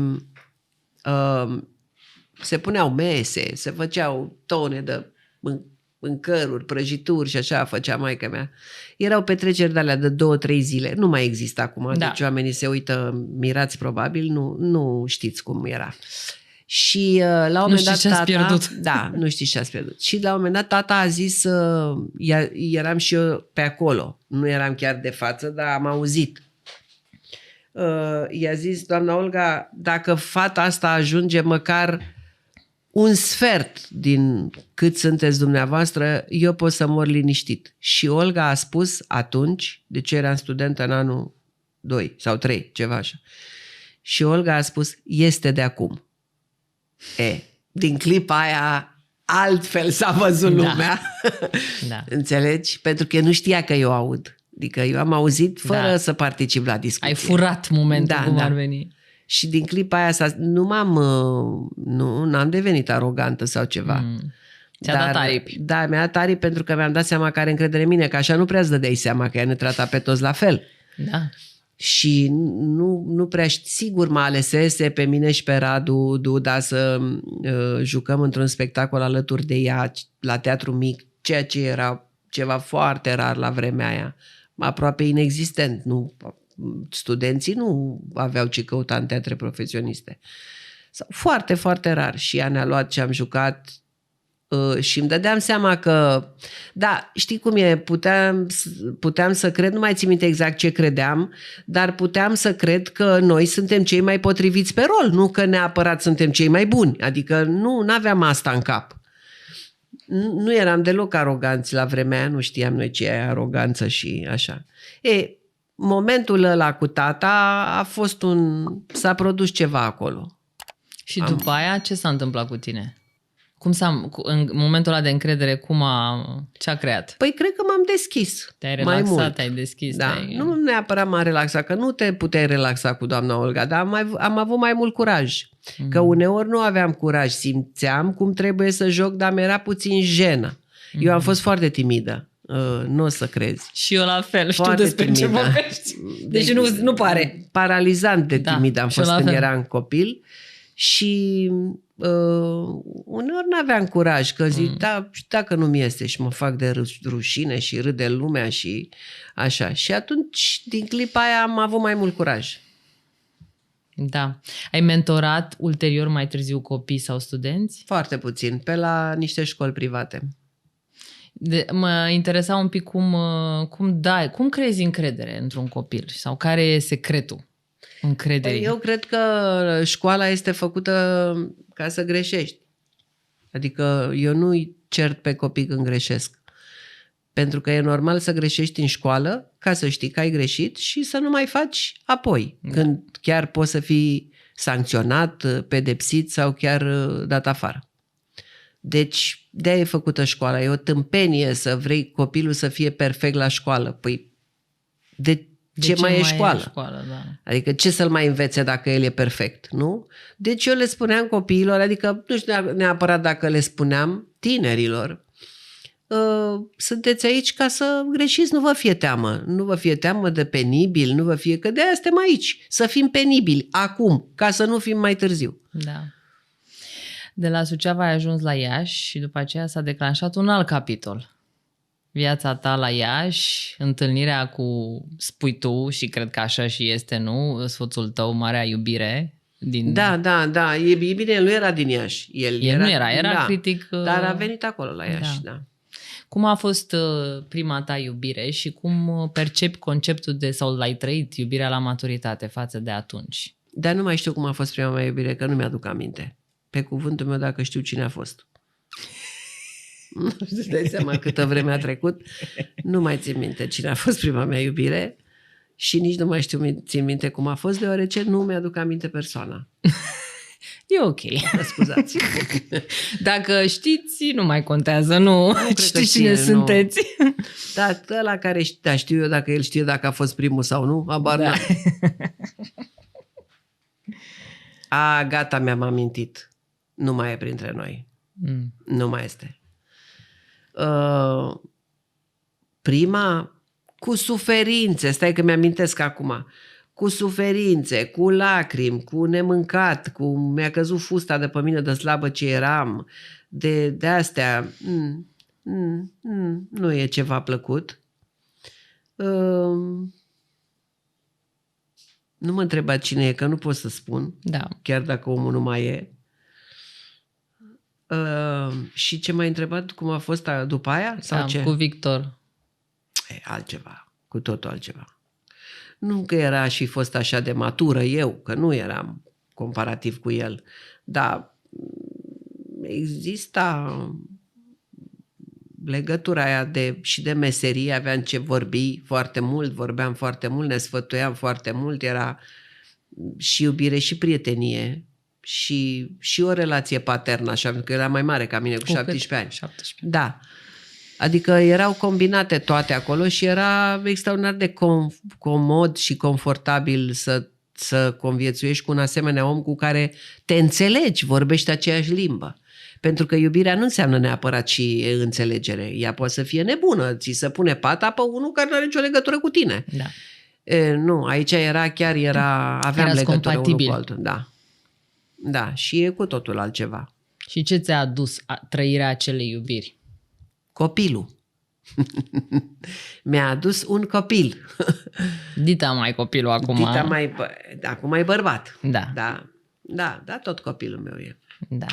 Speaker 1: se puneau mese, se făceau tone de mâncăruri, prăjituri și așa făcea maica mea. Erau petreceri de-alea de 2-3 zile. Nu mai există acum, deci oamenii se uită mirați probabil, nu știți cum era. Și la un moment dat tata...
Speaker 2: pierdut.
Speaker 1: Da, nu știți ce ați pierdut. Și la un moment dat tata a zis, eram și eu pe acolo, nu eram chiar de față, dar am auzit. I-a zis, doamna Olga, dacă fata asta ajunge măcar un sfert din cât sunteți dumneavoastră, eu pot să mor liniștit. Și Olga a spus atunci, deci eram studentă în anul 2 sau 3, ceva așa. Și Olga a spus, este de acum. Din clipa aia altfel s-a văzut lumea.
Speaker 2: Da.
Speaker 1: Înțelegi? Pentru că nu știa că eu aud. Adică eu am auzit fără să particip la discuție.
Speaker 2: Ai furat momentul cum ar veni.
Speaker 1: Și din clipa aia n-am devenit arogantă sau ceva.
Speaker 2: Ți-a dat aripi.
Speaker 1: Da, mi-a dat aripi pentru că mi-am dat seama că are încredere în mine, că așa nu prea îți dădeai seama că ea ne trata pe toți la fel.
Speaker 2: Da.
Speaker 1: și nu prea sigur mă alesese pe mine și pe Radu Duda să jucăm într-un spectacol alături de ea la Teatru Mic, ceea ce era ceva foarte rar la vremea aia, aproape inexistent. Studenții nu aveau ce căuta în teatre profesioniste. Foarte, foarte rar. Și ea ne-a luat ce am jucat și îmi dădeam seama că, da, știi cum e, puteam să cred, nu mai țin minte exact ce credeam, dar puteam să cred că noi suntem cei mai potriviți pe rol, nu că neapărat suntem cei mai buni. Adică nu aveam asta în cap. Nu eram deloc aroganți la vremea aia, nu știam noi ce e aroganță și așa. Momentul ăla cu tata a fost s-a produs ceva acolo.
Speaker 2: Și după aia ce s-a întâmplat cu tine? În momentul ăla de încredere, ce a creat?
Speaker 1: Păi cred că m-am deschis.
Speaker 2: Te-ai relaxat,
Speaker 1: mai mult.
Speaker 2: te-ai deschis.
Speaker 1: Da. Nu neapărat m-am relaxat, că nu te puteai relaxa cu doamna Olga, dar am avut mai mult curaj. Că uneori nu aveam curaj, simțeam cum trebuie să joc, dar mi-era puțin jenă. Eu am fost foarte timidă. Nu o să crezi.
Speaker 2: Și eu la fel,
Speaker 1: foarte
Speaker 2: știu despre
Speaker 1: timidă.
Speaker 2: ce vorbești. Deci nu pare.
Speaker 1: Paralizant de timidă am fost când eram copil și uneori n-aveam curaj, că zic, da, dacă nu-mi este și mă fac de rușine și râde lumea și așa. Și atunci, din clipa aia, am avut mai mult curaj.
Speaker 2: Da. Ai mentorat ulterior mai târziu copii sau studenți?
Speaker 1: Foarte puțin, pe la niște școli private.
Speaker 2: Mă interesa un pic cum creezi încredere într-un copil sau care e secretul încrederii?
Speaker 1: Eu cred că școala este făcută ca să greșești. Adică eu nu-i cert pe copii când greșesc. Pentru că e normal să greșești în școală ca să știi că ai greșit și să nu mai faci apoi. Da. Când chiar poți să fii sancționat, pedepsit sau chiar dat afară. Deci de-aia e făcută școala. E o tâmpenie să vrei copilul să fie perfect la școală. Păi de ce mai e școală?
Speaker 2: Da.
Speaker 1: Adică ce să-l mai învețe dacă el e perfect, nu? Deci eu le spuneam copiilor, adică nu știu neapărat dacă le spuneam tinerilor, sunteți aici ca să greșiți, nu vă fie teamă. Nu vă fie teamă de penibil, nu vă fie că de-aia suntem aici. Să fim penibili acum, ca să nu fim mai târziu.
Speaker 2: Da. De la Suceava ai ajuns la Iași și după aceea s-a declanșat un alt capitol. Viața ta la Iași, întâlnirea cu, spui tu, și cred că așa și este, nu? Soțul tău, marea iubire.
Speaker 1: Da. E bine, el nu era din Iași.
Speaker 2: El nu era critic.
Speaker 1: Dar a venit acolo la Iași, da.
Speaker 2: Cum a fost prima ta iubire și cum percepi conceptul sau l-ai trăit iubirea la maturitate față de atunci?
Speaker 1: Dar nu mai știu cum a fost prima mea iubire, că nu mi-aduc aminte. Pe cuvântul meu, dacă știu cine a fost. Nu-ți dai seama câtă vreme a trecut. Nu mai țin minte cine a fost prima mea iubire și nici nu mai țin minte cum a fost, deoarece nu mi-aduc aminte persoana.
Speaker 2: E ok.
Speaker 1: Scuzați.
Speaker 2: Dacă știți, nu mai contează, nu știți cine sunteți.
Speaker 1: Da, ăla care știu eu dacă el știe dacă a fost primul sau nu, abar n-am. Gata, mi-am amintit. Nu mai e printre noi. Nu mai este. Prima, cu suferințe, stai că mi-amintesc acum, cu suferințe, cu lacrimi, cu nemâncat, cu mi-a căzut fusta de pe mine de slabă ce eram, de astea, nu e ceva plăcut. Nu mă întreba cine e, că nu pot să spun, chiar dacă omul nu mai e. Și ce m-ai întrebat, cum a fost după aia? Sau ce?
Speaker 2: Cu Victor.
Speaker 1: Altceva, cu totul altceva. Nu că era și fost așa de matură eu, că nu eram comparativ cu el, dar exista legătura aia și de meserie, aveam ce vorbi foarte mult, vorbeam foarte mult, ne sfătuiam foarte mult, era și iubire și prietenie și o relație paternă, așa, pentru că era mai mare ca mine, cu 17 ani.
Speaker 2: 17.
Speaker 1: Da. Adică erau combinate toate acolo și era extraordinar de comod și confortabil să conviețuiești cu un asemenea om cu care te înțelegi, vorbești aceeași limbă. Pentru că iubirea nu înseamnă neapărat și înțelegere. Ea poate să fie nebună, ți se pune pata pe unul care nu are nicio legătură cu tine.
Speaker 2: Da.
Speaker 1: Nu, aici aveam
Speaker 2: Erați
Speaker 1: legătură unul
Speaker 2: compatibili.
Speaker 1: cu altul. Da. Da, și e cu totul altceva.
Speaker 2: Și ce ți-a adus trăirea acelei iubiri?
Speaker 1: Copilul. Mi-a adus un copil.
Speaker 2: Dita mai copilul acum.
Speaker 1: Acum e bărbat.
Speaker 2: Da.
Speaker 1: Da, tot copilul meu e.
Speaker 2: Da.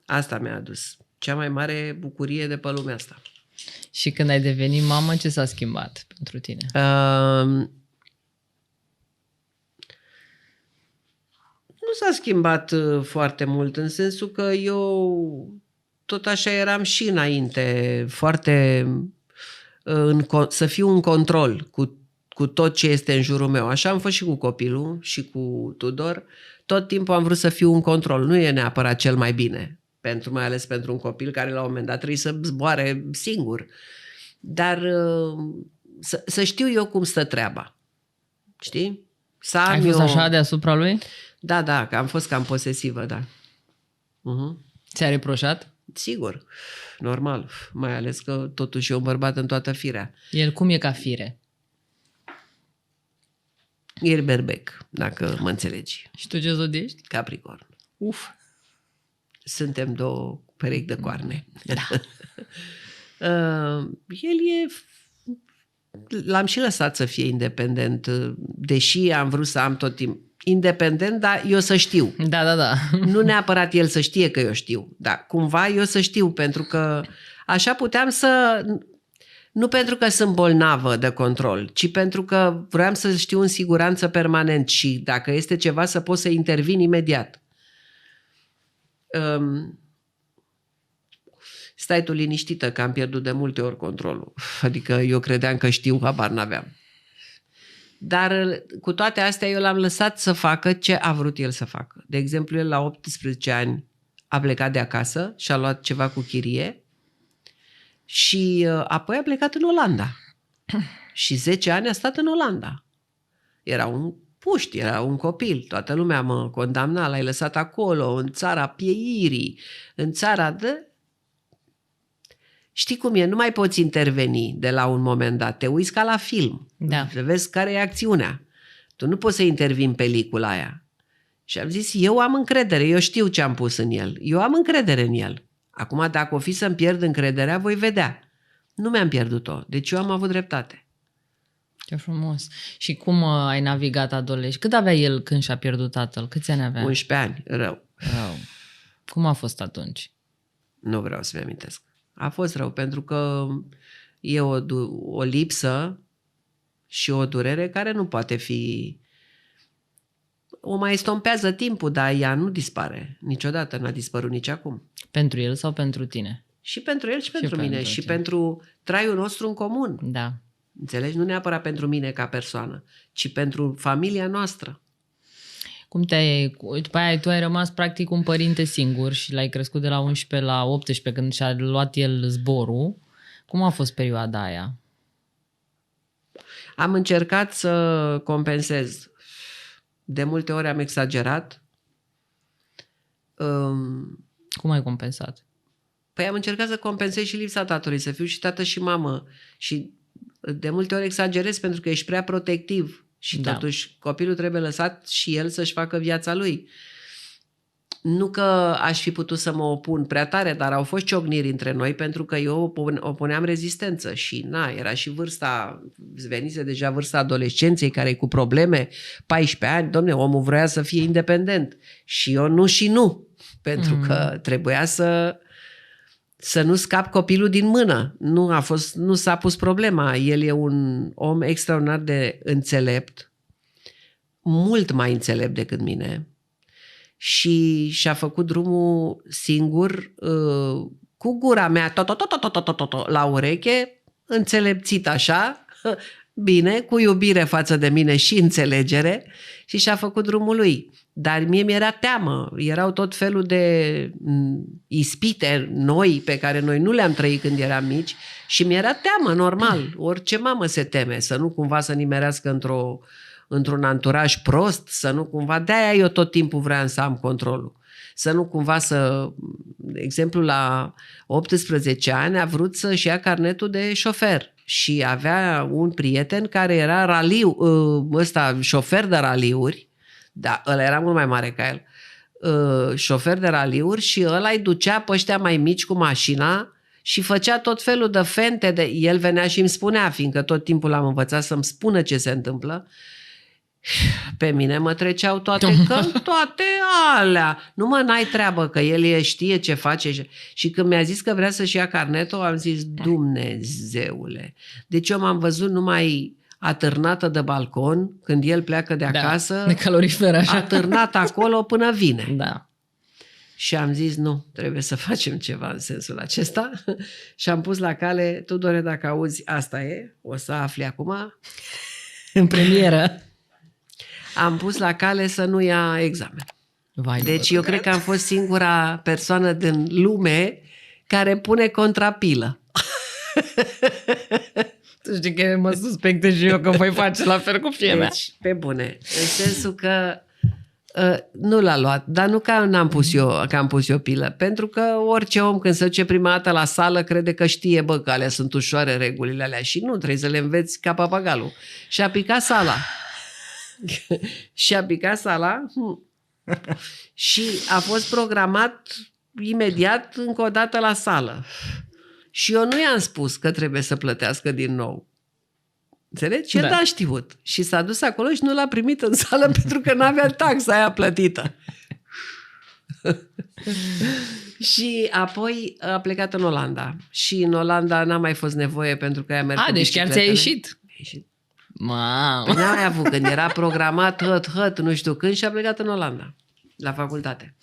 Speaker 1: Asta mi-a adus cea mai mare bucurie de pe lumea asta.
Speaker 2: Și când ai devenit mamă, ce s-a schimbat pentru tine?
Speaker 1: Nu s-a schimbat foarte mult, în sensul că eu tot așa eram și înainte, foarte să fiu în control cu tot ce este în jurul meu. Așa am fost și cu copilul și cu Tudor. Tot timpul am vrut să fiu în control. Nu e neapărat cel mai bine, mai ales pentru un copil care la un moment dat trebuie să zboare singur. Dar să știu eu cum stă treaba. Știi?
Speaker 2: Ai fost așa deasupra lui?
Speaker 1: Da, că am fost cam posesivă, da.
Speaker 2: Ți-a reproșat?
Speaker 1: Sigur, normal. Mai ales că totuși e un bărbat în toată firea.
Speaker 2: El cum e ca fire?
Speaker 1: El berbec, dacă mă înțelegi.
Speaker 2: Și tu ce zodie ești?
Speaker 1: Capricorn.
Speaker 2: Uf!
Speaker 1: Suntem două perechi de coarne.
Speaker 2: Da.
Speaker 1: L-am și lăsat să fie independent, deși am vrut să am tot timpul independent, dar eu să știu.
Speaker 2: Da.
Speaker 1: Nu neapărat el să știe că eu știu, dar cumva eu să știu, pentru că așa puteam să... Nu pentru că sunt bolnavă de control, ci pentru că vreau să știu în siguranță permanent și dacă este ceva să pot să intervin imediat. Stai tu liniștită că am pierdut de multe ori controlul. Adică eu credeam că știu, habar n-aveam. Dar cu toate astea eu l-am lăsat să facă ce a vrut el să facă. De exemplu, el la 18 ani a plecat de acasă și a luat ceva cu chirie și apoi a plecat în Olanda. Și 10 ani a stat în Olanda. Era un puști, era un copil. Toată lumea mă condamna, l-ai lăsat acolo, în țara pieirii, în țara de... Știi cum e? Nu mai poți interveni de la un moment dat. Te uiți ca la film.
Speaker 2: Da.
Speaker 1: Să vezi care e acțiunea. Tu nu poți să intervii în pelicula aia. Și am zis, eu am încredere, eu știu ce am pus în el. Eu am încredere în el. Acum, dacă o fi să-mi pierd încrederea, voi vedea. Nu mi-am pierdut-o. Deci eu am avut dreptate.
Speaker 2: Ce frumos. Și cum ai navigat adolescent? Cât avea el când și-a pierdut tatăl? Câți ani avea?
Speaker 1: 11 ani. Rău.
Speaker 2: Cum a fost atunci?
Speaker 1: Nu vreau să-mi amintesc. A fost rău, pentru că e o lipsă și o durere care nu poate fi... O mai estompează timpul, dar ea nu dispare. Niciodată n-a dispărut nici acum.
Speaker 2: Pentru el sau pentru tine?
Speaker 1: Și pentru el și pentru mine.
Speaker 2: pentru
Speaker 1: Și
Speaker 2: tine.
Speaker 1: pentru traiul nostru în comun.
Speaker 2: Da.
Speaker 1: Înțelegi? Nu neapărat pentru mine ca persoană, ci pentru familia noastră.
Speaker 2: Cum după aia tu ai rămas practic un părinte singur și l-ai crescut de la 11 la 18 când și-a luat el zborul. Cum a fost perioada aia?
Speaker 1: Am încercat să compensez. De multe ori am exagerat.
Speaker 2: Cum ai compensat?
Speaker 1: Păi am încercat să compensez și lipsa tatălui, să fiu și tată și mamă. Și de multe ori exagerez pentru că ești prea protectiv. Și totuși copilul trebuie lăsat și el să-și facă viața lui. Nu că aș fi putut să mă opun prea tare, dar au fost ciocniri între noi pentru că eu opuneam rezistență și era și vârsta, venise deja vârsta adolescenței care e cu probleme, 14 ani, domne, omul vrea să fie independent și eu nu, pentru că trebuia să nu scap copilul din mână. Nu s-a pus problema. El e un om extraordinar de înțelept, mult mai înțelept decât mine și și-a făcut drumul singur cu gura mea la ureche, înțelepțit așa, bine, cu iubire față de mine și înțelegere și și-a făcut drumul lui. Dar mie mi-era teamă. Erau tot felul de ispite noi pe care noi nu le-am trăit când eram mici și mi-era teamă, normal. Orice mamă se teme să nu cumva să nimerească într-un anturaj prost, să nu cumva... De-aia eu tot timpul vreau să am controlul. Să nu cumva de exemplu, la 18 ani a vrut să-și ia carnetul de șofer și avea un prieten care era șofer de raliuri, da, ăla era mult mai mare ca el, șofer de raliuri și ăla îi ducea pe ăștia mai mici cu mașina și făcea tot felul de fente. El venea și îmi spunea, fiindcă tot timpul l-am învățat să-mi spună ce se întâmplă, pe mine mă treceau toate alea. Nu n-ai treabă, că el știe ce face. Și când mi-a zis că vrea să-și ia carnetul, am zis, Dumnezeule. Deci eu m-am văzut numai atârnată de balcon, când el pleacă de acasă,
Speaker 2: de calorifer, așa.
Speaker 1: atârnat acolo până vine.
Speaker 2: Da.
Speaker 1: Și am zis, nu, trebuie să facem ceva în sensul acesta. Și am pus la cale, Tudore, dacă auzi, asta e, o să afli acum.
Speaker 2: În premieră.
Speaker 1: Am pus la cale să nu ia examen.
Speaker 2: Vai,
Speaker 1: deci eu cred că am fost singura persoană din lume care pune contrapilă.
Speaker 2: Tu știi că mă suspecte și eu că voi face la fel cu fie mea.
Speaker 1: Deci, pe bune, în sensul că nu l-a luat, dar nu că am pus eu pilă, pentru că orice om când se duce prima dată la sală crede că știe, că alea sunt ușoare regulile alea și nu, trebuie să le înveți ca papagalul. Și a picat sala. Și a picat sala și a fost programat imediat încă o dată la sală. Și eu nu i-am spus că trebuie să plătească din nou. Înțelegi? El n-a știut. Și s-a dus acolo și nu l-a primit în sală pentru că n-avea taxa aia plătită. Și apoi a plecat în Olanda. Și în Olanda n-a mai fost nevoie pentru că ea merge cu
Speaker 2: deci chiar ți-a ieșit?
Speaker 1: Păi n-a mai avut, când era programat nu știu când, și a plecat în Olanda, la facultate.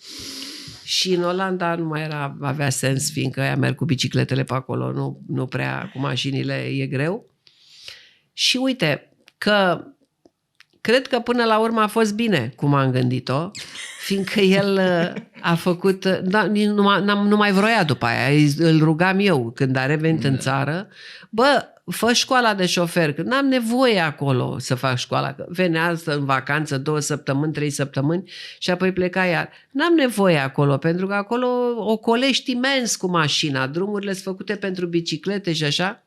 Speaker 1: Și în Olanda nu mai avea sens, fiindcă ea merg cu bicicletele pe acolo, nu prea, cu mașinile e greu. Și uite, că cred că până la urmă a fost bine cum am gândit-o, fiindcă el a făcut, nu mai vroia după aia, îl rugam eu când a revenit în țară, fă școala de șofer, că n-am nevoie acolo să fac școala, că venea în vacanță 2 săptămâni, 3 săptămâni și apoi pleca iar. N-am nevoie acolo, pentru că acolo ocolești imens cu mașina, drumurile sunt făcute pentru biciclete și așa.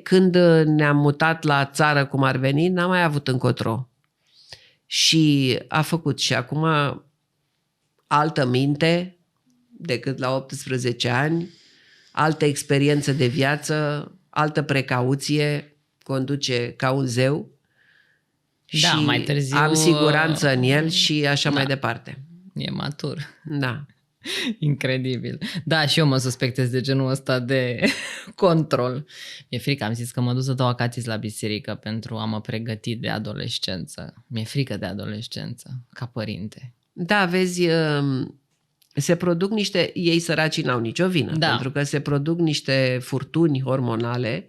Speaker 1: Când ne-am mutat la țară cum ar veni, n-am mai avut încotro. Și a făcut și acum altă minte decât la 18 ani, altă experiență de viață, altă precauție, conduce ca un zeu și
Speaker 2: mai târziu
Speaker 1: am siguranță în el și așa mai departe.
Speaker 2: E matur.
Speaker 1: Da.
Speaker 2: Incredibil. Da, și eu mă suspectez de genul ăsta de control. Mi-e frică, am zis că mă duc să dau acatis la biserică pentru a mă pregăti de adolescență. Mi-e frică de adolescență, ca părinte.
Speaker 1: Da, vezi, se produc ei săracii n-au nicio vină, pentru că se produc niște furtuni hormonale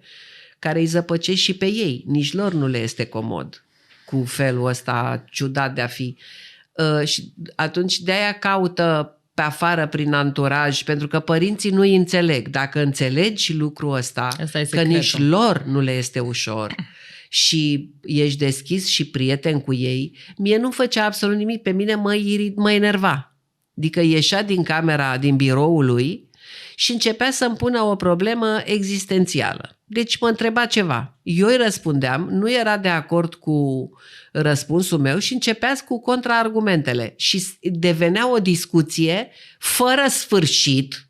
Speaker 1: care îi zăpăcesc și pe ei. Nici lor nu le este comod cu felul ăsta ciudat de a fi. Și atunci de-aia caută pe afară prin anturaj, pentru că părinții nu îi înțeleg. Dacă înțelegi lucrul ăsta, că nici lor nu le este ușor și ești deschis și prieten cu ei, mie nu făcea absolut nimic, pe mine mă enerva. Adică ieșea din camera, din biroul lui și începea să-mi pună o problemă existențială. Deci mă întreba ceva. Eu îi răspundeam, nu era de acord cu răspunsul meu și începea cu contraargumentele. Și devenea o discuție fără sfârșit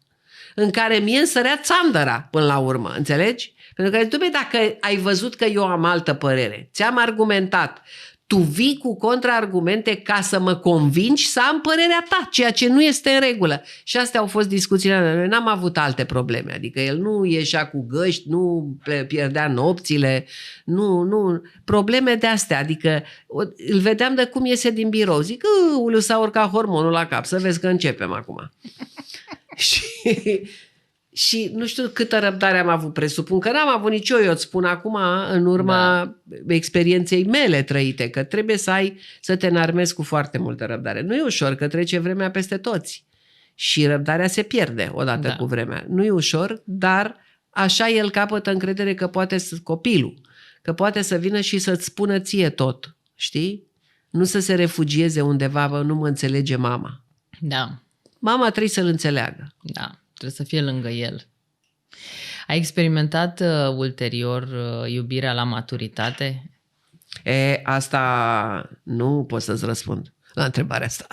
Speaker 1: în care mie îmi sărea țandăra până la urmă. Înțelegi? Pentru că, dacă ai văzut că eu am altă părere, ți-am argumentat, tu vii cu contraargumente ca să mă convingi să am părerea ta, ceea ce nu este în regulă. Și astea au fost discuțiile. Noi n-am avut alte probleme. Adică el nu ieșea cu găști, nu pierdea nopțile, nu. Probleme de astea. Adică îl vedeam de cum iese din birou. Zic, ulu, s-a urcat hormonul la cap, să vezi că începem acum. Și nu știu câtă răbdare am avut, presupun că n-am avut nici eu îți spun acum, în urma experienței mele trăite, că trebuie să te înarmezi cu foarte multă răbdare. Nu e ușor, că trece vremea peste toți și răbdarea se pierde odată cu vremea. Nu e ușor, dar așa el capătă încredere că copilul, că poate să vină și să-ți spună ție tot, știi? Nu să se refugieze undeva, nu mă înțelege mama.
Speaker 2: Da,
Speaker 1: Mama trebuie să-l înțeleagă.
Speaker 2: da, trebuie să fie lângă el. Ai experimentat ulterior iubirea la maturitate?
Speaker 1: Asta nu pot să-ți răspund la întrebarea asta.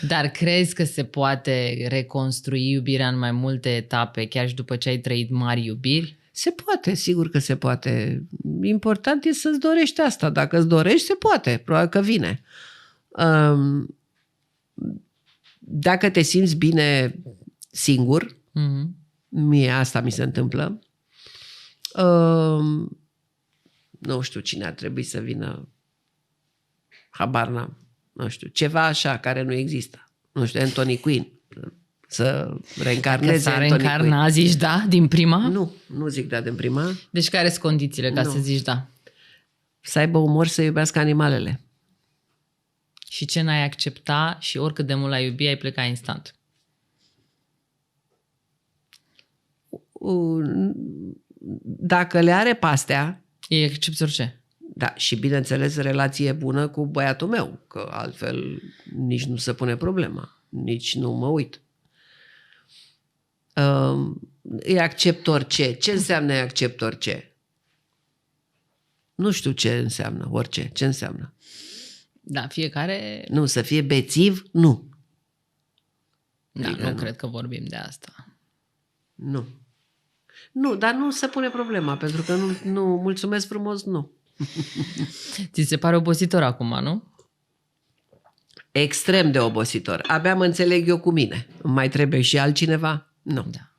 Speaker 2: Dar crezi că se poate reconstrui iubirea în mai multe etape, chiar și după ce ai trăit mari iubiri?
Speaker 1: Se poate, sigur că se poate. Important e să-ți dorești asta. Dacă îți dorești, se poate. Probabil că vine. Dacă te simți bine singur, mie asta mi se întâmplă, nu știu cine ar trebui să vină, habar n-am, nu știu, ceva așa care nu există. Nu știu, Anthony Quinn. Să reîncarneze
Speaker 2: Că s-a
Speaker 1: Anthony Quinn.
Speaker 2: reîncarna, zici da, din prima?
Speaker 1: Nu zic da din prima.
Speaker 2: Deci care sunt condițiile ca să zici da?
Speaker 1: Să aibă umor să iubească animalele.
Speaker 2: Și ce n-ai accepta și oricât de mult l-ai iubi, ai pleca instant.
Speaker 1: Dacă le are pastea,
Speaker 2: E accepți orice.
Speaker 1: da, și bineînțeles relație bună cu băiatul meu, că altfel nici nu se pune problema, nici nu mă uit. Îi accept orice. Ce înseamnă îi accept orice? Nu știu ce înseamnă orice. Ce înseamnă?
Speaker 2: Da, fiecare...
Speaker 1: Nu, să fie bețiv? Nu.
Speaker 2: Da,
Speaker 1: Adică
Speaker 2: nu cred că vorbim de asta.
Speaker 1: Nu. Nu, dar nu se pune problema, pentru că nu mulțumesc frumos, nu.
Speaker 2: Ți se pare obositor acum, nu?
Speaker 1: Extrem de obositor. Abia mă înțeleg eu cu mine. Mai trebuie și altcineva? Nu.
Speaker 2: Da.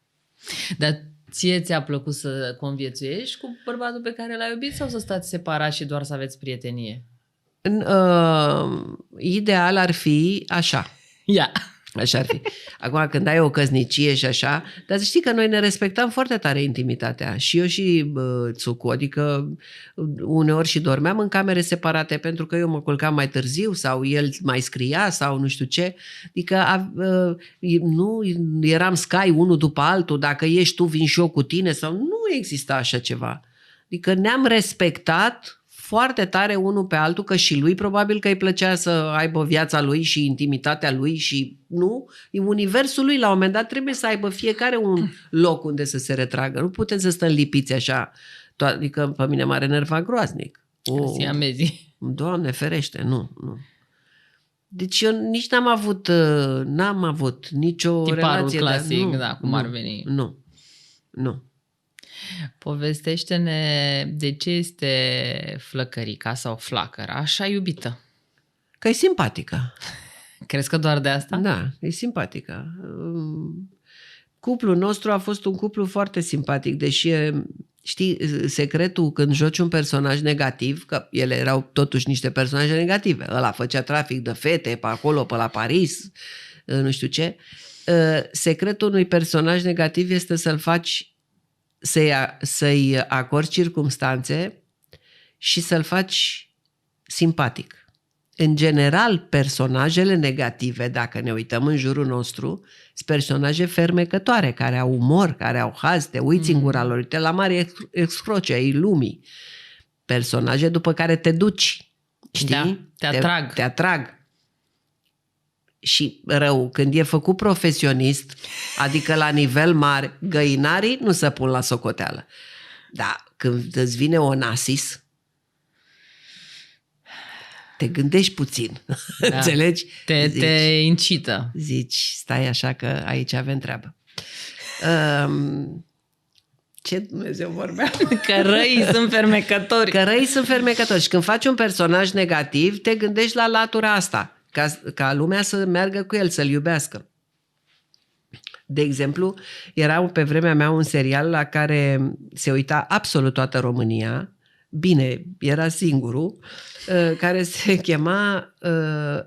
Speaker 2: Dar ție ți-a plăcut să conviețuiești cu bărbatul pe care l-ai iubit sau să stați separați și doar să aveți prietenie?
Speaker 1: Ideal ar fi așa.
Speaker 2: Ia.
Speaker 1: Așa ar fi. Acum, când ai o căsnicie și așa, dar să știi că noi ne respectam foarte tare intimitatea. Și eu și Tsucu, adică uneori și dormeam în camere separate pentru că eu mă culcam mai târziu sau el mai scria sau nu știu ce. Adică nu eram Sky unul după altul, dacă ești tu, vin și eu cu tine sau nu exista așa ceva. Adică ne-am respectat foarte tare unul pe altul, că și lui probabil că îi plăcea să aibă viața lui și intimitatea lui și nu, universul lui la un moment dat trebuie să aibă fiecare un loc unde să se retragă. Nu putem să stăm lipiți așa. Adică pe mine m-are nerva groaznic.
Speaker 2: Siamezii.
Speaker 1: Doamne ferește, nu. Deci eu nici n-am avut nicio
Speaker 2: tiparul
Speaker 1: relație.
Speaker 2: clasic, da, cum ar veni.
Speaker 1: Nu.
Speaker 2: Povestește-ne de ce este Flăcărica sau Flacăra așa iubită.
Speaker 1: Că e simpatică.
Speaker 2: Crezi că doar de asta?
Speaker 1: Da, e simpatică. Cuplul nostru a fost un cuplu foarte simpatic, deși știi, secretul când joci un personaj negativ, că ele erau totuși niște personaje negative, ăla făcea trafic de fete pe acolo, pe la Paris, nu știu ce, secretul unui personaj negativ este să-l faci să-i acorzi circumstanțe și să-l faci simpatic. În general, personajele negative, dacă ne uităm în jurul nostru, sunt personaje fermecătoare, care au umor, care au haz, te uiți în gura lor, te la mari excroce ai lumii. Personaje după care te duci, știi?
Speaker 2: Da, te
Speaker 1: atrag. Și rău, când e făcut profesionist, adică la nivel mare, găinarii nu se pun la socoteală. Da, când îți vine Onassis, te gândești puțin,
Speaker 2: da.
Speaker 1: Înțelegi?
Speaker 2: Te incită.
Speaker 1: Zici, stai așa că aici avem treabă. Ce Dumnezeu vorbea?
Speaker 2: Că răii sunt fermecători.
Speaker 1: Că răii sunt fermecători. Și când faci un personaj negativ, te gândești la latura asta. Ca lumea să meargă cu el, să-l iubească. De exemplu, era pe vremea mea un serial la care se uita absolut toată România, bine, era singurul, care se chema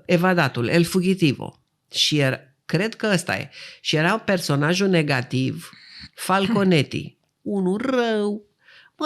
Speaker 1: Evadatul, El Fugitivo. Și cred că ăsta e. Și era personajul negativ, Falconetti, unul rău,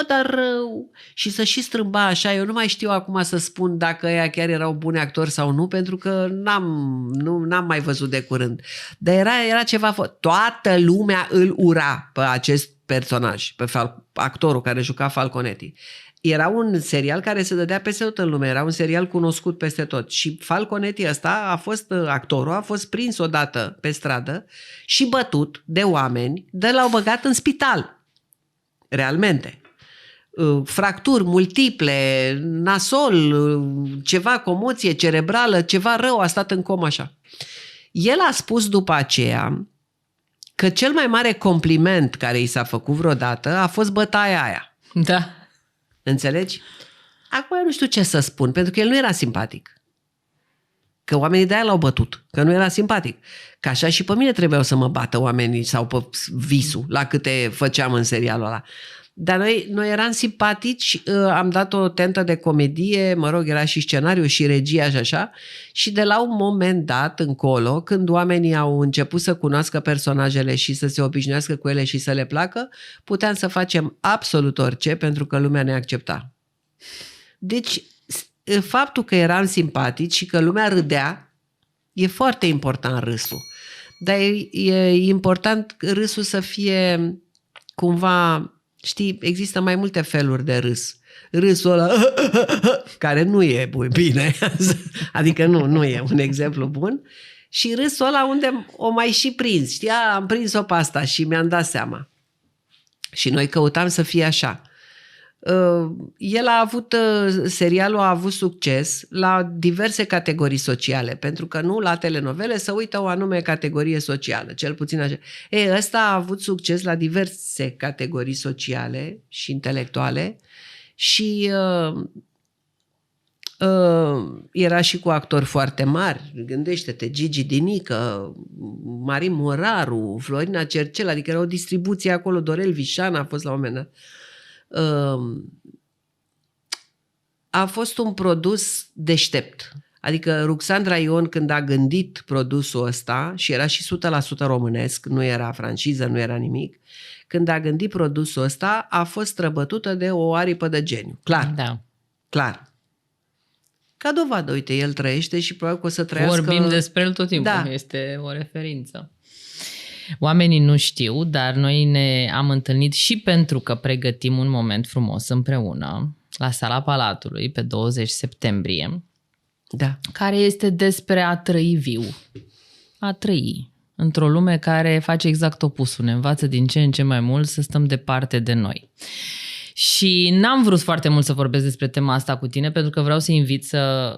Speaker 1: dar rău, și să și strâmba așa. Eu nu mai știu acum să spun dacă ăia chiar erau buni actori sau nu, pentru că n-am mai văzut de curând. Dar era ceva... Toată lumea îl ura pe acest personaj, pe actorul care juca Falconetti. era un serial care se dădea peste tot în lume, era un serial cunoscut peste tot și Falconetti ăsta actorul a fost prins odată pe stradă și bătut de oameni, l-au băgat în spital, realmente. Fracturi multiple, nasol, ceva comoție cerebrală, ceva rău, a stat în comă așa. El a spus după aceea că cel mai mare compliment care i s-a făcut vreodată a fost bătaia aia.
Speaker 2: Da.
Speaker 1: Înțelegi? Acum eu nu știu ce să spun, pentru că el nu era simpatic. Că oamenii de aia l-au bătut, că nu era simpatic. Că așa și pe mine trebuiau să mă bată oamenii sau pe Visul, la câte făceam în serialul ăla. Dar noi eram simpatici, am dat o tentă de comedie, mă rog, era și scenariu și regia și așa, și de la un moment dat încolo, când oamenii au început să cunoască personajele și să se obișnuiască cu ele și să le placă, puteam să facem absolut orice pentru că lumea ne accepta. Deci, faptul că eram simpatici și că lumea râdea, e foarte important râsul. Dar e important râsul să fie cumva... Știi, există mai multe feluri de râs. Râsul ăla care nu e bine, adică nu e un exemplu bun, și râsul ăla unde o mai și prins. Știi, am prins-o pe asta și mi-am dat seama. Și noi căutam să fie așa. Serialul a avut succes la diverse categorii sociale, pentru că nu la telenovele se uită o anume categorie socială, cel puțin așa. Ăsta a avut succes la diverse categorii sociale și intelectuale și era și cu actori foarte mari. Gândește-te, Gigi Dinică, Marin Moraru, Florina Cercel, adică era o distribuție acolo, Dorel Vișan a fost la un moment dat. A fost un produs deștept. Adică Ruxandra Ion, când a gândit produsul ăsta, și era și 100% românesc, nu era franciză, nu era nimic, când a gândit produsul ăsta, a fost străbătută de o aripă de geniu. Clar.
Speaker 2: Da.
Speaker 1: Clar. Ca dovadă, uite, el trăiește și probabil că o să trăiască...
Speaker 2: Vorbim despre el tot timpul,
Speaker 1: Da.
Speaker 2: Este o referință. Oamenii nu știu, dar noi ne am întâlnit și pentru că pregătim un moment frumos împreună la Sala Palatului pe 20 septembrie,
Speaker 1: Da.
Speaker 2: care este despre a trăi viu. A trăi într-o lume care face exact opusul, ne învață din ce în ce mai mult să stăm departe de noi. Și n-am vrut foarte mult să vorbesc despre tema asta cu tine, pentru că vreau să invit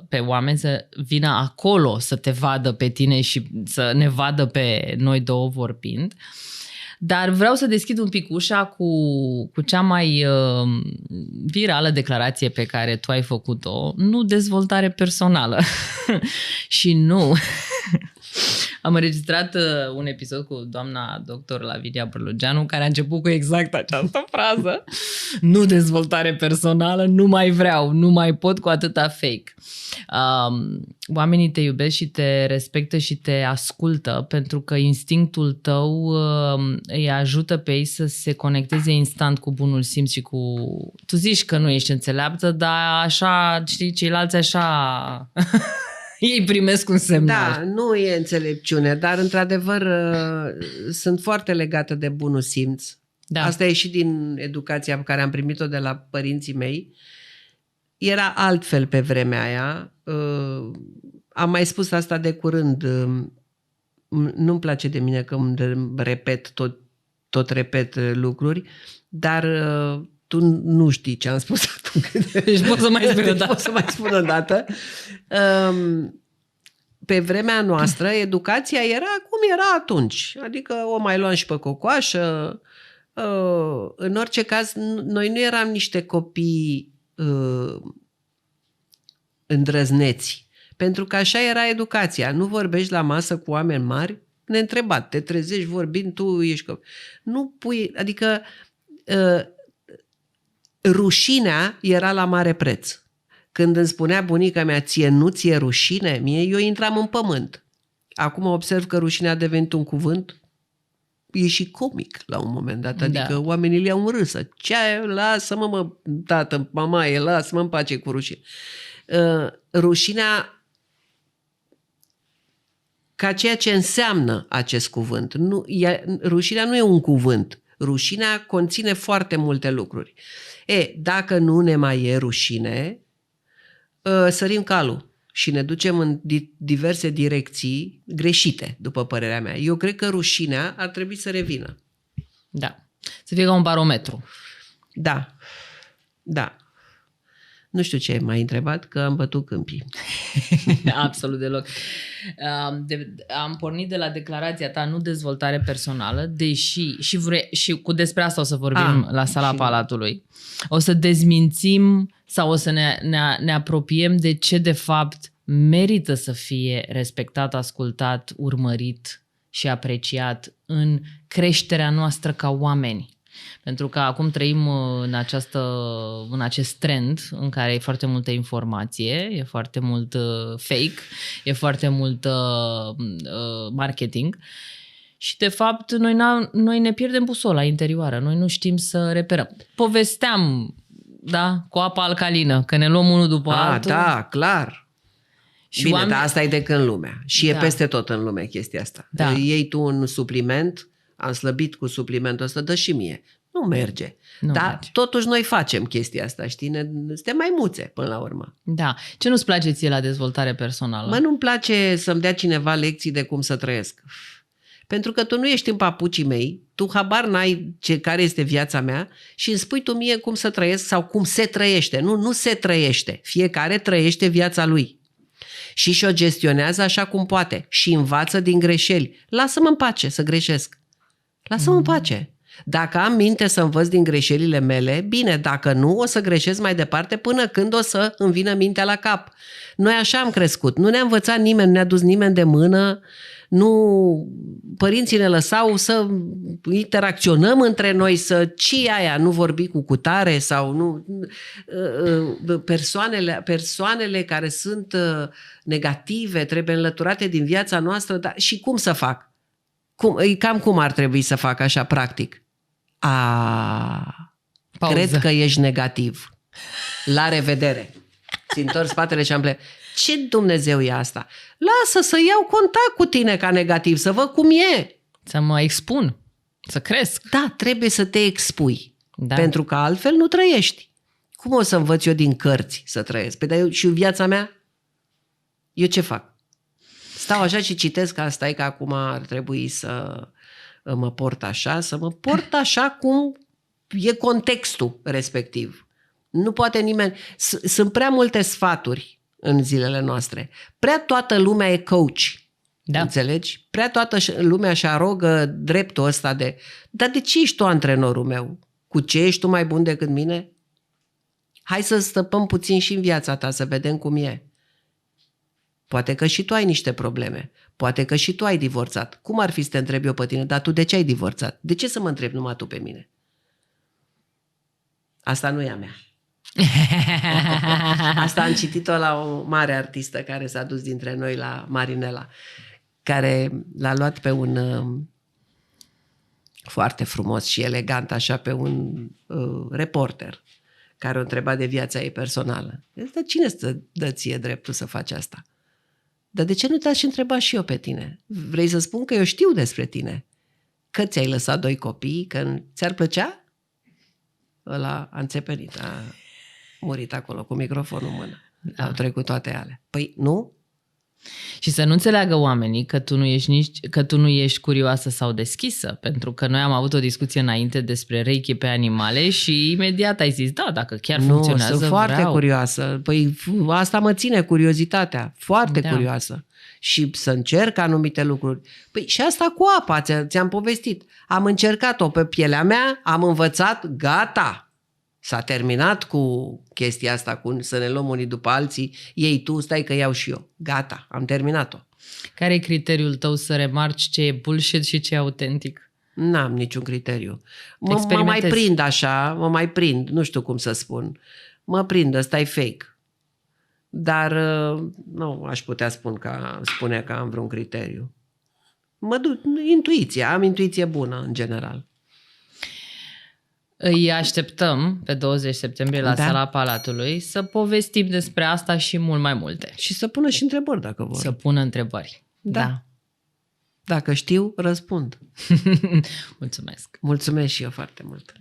Speaker 2: pe oameni să vină acolo să te vadă pe tine și să ne vadă pe noi două vorbind. Dar vreau să deschid un pic ușa cu cea mai virală declarație pe care tu ai făcut-o, nu dezvoltare personală. Și nu... Am înregistrat un episod cu doamna doctor Lavinia Bărlugeanu, care a început cu exact această frază. Nu dezvoltare personală, nu mai vreau, nu mai pot cu atâta fake. Oamenii te iubesc și te respectă și te ascultă pentru că instinctul tău îi ajută pe ei să se conecteze instant cu bunul simț și cu... Tu zici că nu ești înțeleaptă, dar așa, știi, ceilalți așa... Ei primesc un semnal.
Speaker 1: Da, nu e înțelepciune, dar într-adevăr sunt foarte legate de bunul simț.
Speaker 2: Da.
Speaker 1: Asta e și din educația pe care am primit-o de la părinții mei. Era altfel pe vremea aia. Am mai spus asta de curând. Nu-mi place de mine că îmi repet, tot repet lucruri, dar... tu nu știi ce am spus atunci.
Speaker 2: Deci pot să mai spun o dată.
Speaker 1: Pot să mai spun o dată. Pe vremea noastră, educația era cum era atunci. Adică o mai luam și pe cocoașă. În orice caz, noi nu eram niște copii îndrăzneți. Pentru că așa era educația. Nu vorbești la masă cu oameni mari, neîntrebat. Te trezești vorbind, tu ești copil. Nu pui... Adică... rușinea era la mare preț. Când îmi spunea bunica mea, ție nu ție rușine, eu intram în pământ. Acum observ că rușinea a devenit un cuvânt, e și comic la un moment dat, adică oamenii le iau în râsă. Ce lasă-mă, tată, mamaie, lasă-mă în pace cu rușine. Rușinea ca ceea ce înseamnă acest cuvânt. Rușinea nu e un cuvânt. Rușinea conține foarte multe lucruri. Dacă nu ne mai e rușine, sărim calul și ne ducem în diverse direcții greșite, după părerea mea. Eu cred că rușinea ar trebui să revină.
Speaker 2: Da. Să fie ca un barometru.
Speaker 1: Da. Nu știu ce ai mai întrebat, că am bătut câmpii.
Speaker 2: Absolut deloc. Am pornit de la declarația ta, nu dezvoltare personală, deși și cu despre asta o să vorbim la Sala Palatului. O să dezmințim sau o să ne apropiem de ce de fapt merită să fie respectat, ascultat, urmărit și apreciat în creșterea noastră ca oameni. Pentru că acum trăim în acest trend în care e foarte multă informație, e foarte mult fake, e foarte mult marketing și de fapt noi ne pierdem busola interioară, noi nu știm să reperăm. Povesteam, da, cu apa alcalină, că ne luăm unul după altul.
Speaker 1: Da, clar. Și bine, dar asta e de când lumea. Și e peste tot în lume chestia asta.
Speaker 2: Da.
Speaker 1: Iei tu un supliment, am slăbit cu suplimentul ăsta, dă și mie. Nu merge. Dar totuși noi facem chestia asta, știi? Suntem maimuțe până la urmă.
Speaker 2: Da. Ce nu-ți place ție la dezvoltare personală?
Speaker 1: Nu-mi place să-mi dea cineva lecții de cum să trăiesc. Pentru că tu nu ești în papucii mei, tu habar n-ai care este viața mea și îmi spui tu mie cum să trăiesc sau cum se trăiește. Nu se trăiește. Fiecare trăiește viața lui. Și o gestionează așa cum poate. Și învață din greșeli. Lasă-mă în pace să greșesc. Lasă-mă în pace. Dacă am minte să învăț din greșelile mele, bine, dacă nu, o să greșesc mai departe până când o să îmi vină mintea la cap. Noi așa am crescut. Nu ne-a învățat nimeni, nu ne-a dus nimeni de mână, părinții ne lăsau să interacționăm între noi, ce aia, nu vorbi cu cutare sau nu. Persoanele care sunt negative trebuie înlăturate din viața noastră, dar și cum să fac? Cam cum ar trebui să fac așa, practic? Cred că ești negativ. La revedere. Ți întorci spatele și am plecat. Ce Dumnezeu e asta? Lasă să iau contact cu tine ca negativ, să văd cum e.
Speaker 2: Să mă expun, să cresc.
Speaker 1: Da, trebuie să te expui. Da. Pentru că altfel nu trăiești. Cum o să învăț eu din cărți să trăiesc? Păi, dar și viața mea? Eu ce fac? Stau așa și citesc că asta e că acum ar trebui să mă port așa, să mă port așa cum e contextul respectiv. Nu poate nimeni... Sunt prea multe sfaturi în zilele noastre. Prea toată lumea e coach. Da. Înțelegi? Prea toată lumea își arogă dreptul ăsta de... Dar de ce ești tu antrenorul meu? Cu ce ești tu mai bun decât mine? Hai să stăpăm puțin și în viața ta, să vedem cum e. Poate că și tu ai niște probleme. Poate că și tu ai divorțat. Cum ar fi să te întreb eu pe tine? Dar tu de ce ai divorțat? De ce să mă întrebi numai tu pe mine? Asta nu e a mea. Asta am citit-o la o mare artistă care s-a dus dintre noi, la Marinela, care l-a luat pe un foarte frumos și elegant, așa, pe un reporter care o întreba de viața ei personală. Dar cine îți dă ție dreptul să faci asta? Dar de ce nu te-aș întreba și eu pe tine? Vrei să spun că eu știu despre tine? Că ți-ai lăsat 2 copii? Că ți-ar plăcea? Ăla a înțepenit, a murit acolo cu microfonul în mână. Da. Au trecut toate alea. Păi nu?
Speaker 2: Și să nu înțeleagă oamenii că tu nu ești curioasă sau deschisă, pentru că noi am avut o discuție înainte despre Reiki pe animale și imediat ai zis, da, dacă chiar funcționează,
Speaker 1: sunt foarte curioasă. Păi asta mă ține, curiozitatea, foarte curioasă. Și să încerc anumite lucruri. Păi și asta cu apa, ți-am povestit. Am încercat-o pe pielea mea, am învățat, gata. S-a terminat cu chestia asta, cu să ne luăm unii după alții, iei tu, stai că iau și eu. Gata, am terminat-o.
Speaker 2: Care e criteriul tău să remarci ce e bullshit și ce e autentic?
Speaker 1: N-am niciun criteriu. Mă mai prind așa, nu știu cum să spun. Mă prind, ăsta e fake. Dar nu aș putea spune că am vreun criteriu. Mă duc, intuiția, am intuiție bună în general.
Speaker 2: Îi așteptăm pe 20 septembrie la Sala Palatului să povestim despre asta și mult mai multe.
Speaker 1: Și să pună și întrebări dacă vor.
Speaker 2: Să pună întrebări. Da.
Speaker 1: Dacă știu, răspund.
Speaker 2: Mulțumesc!
Speaker 1: Mulțumesc și eu foarte mult!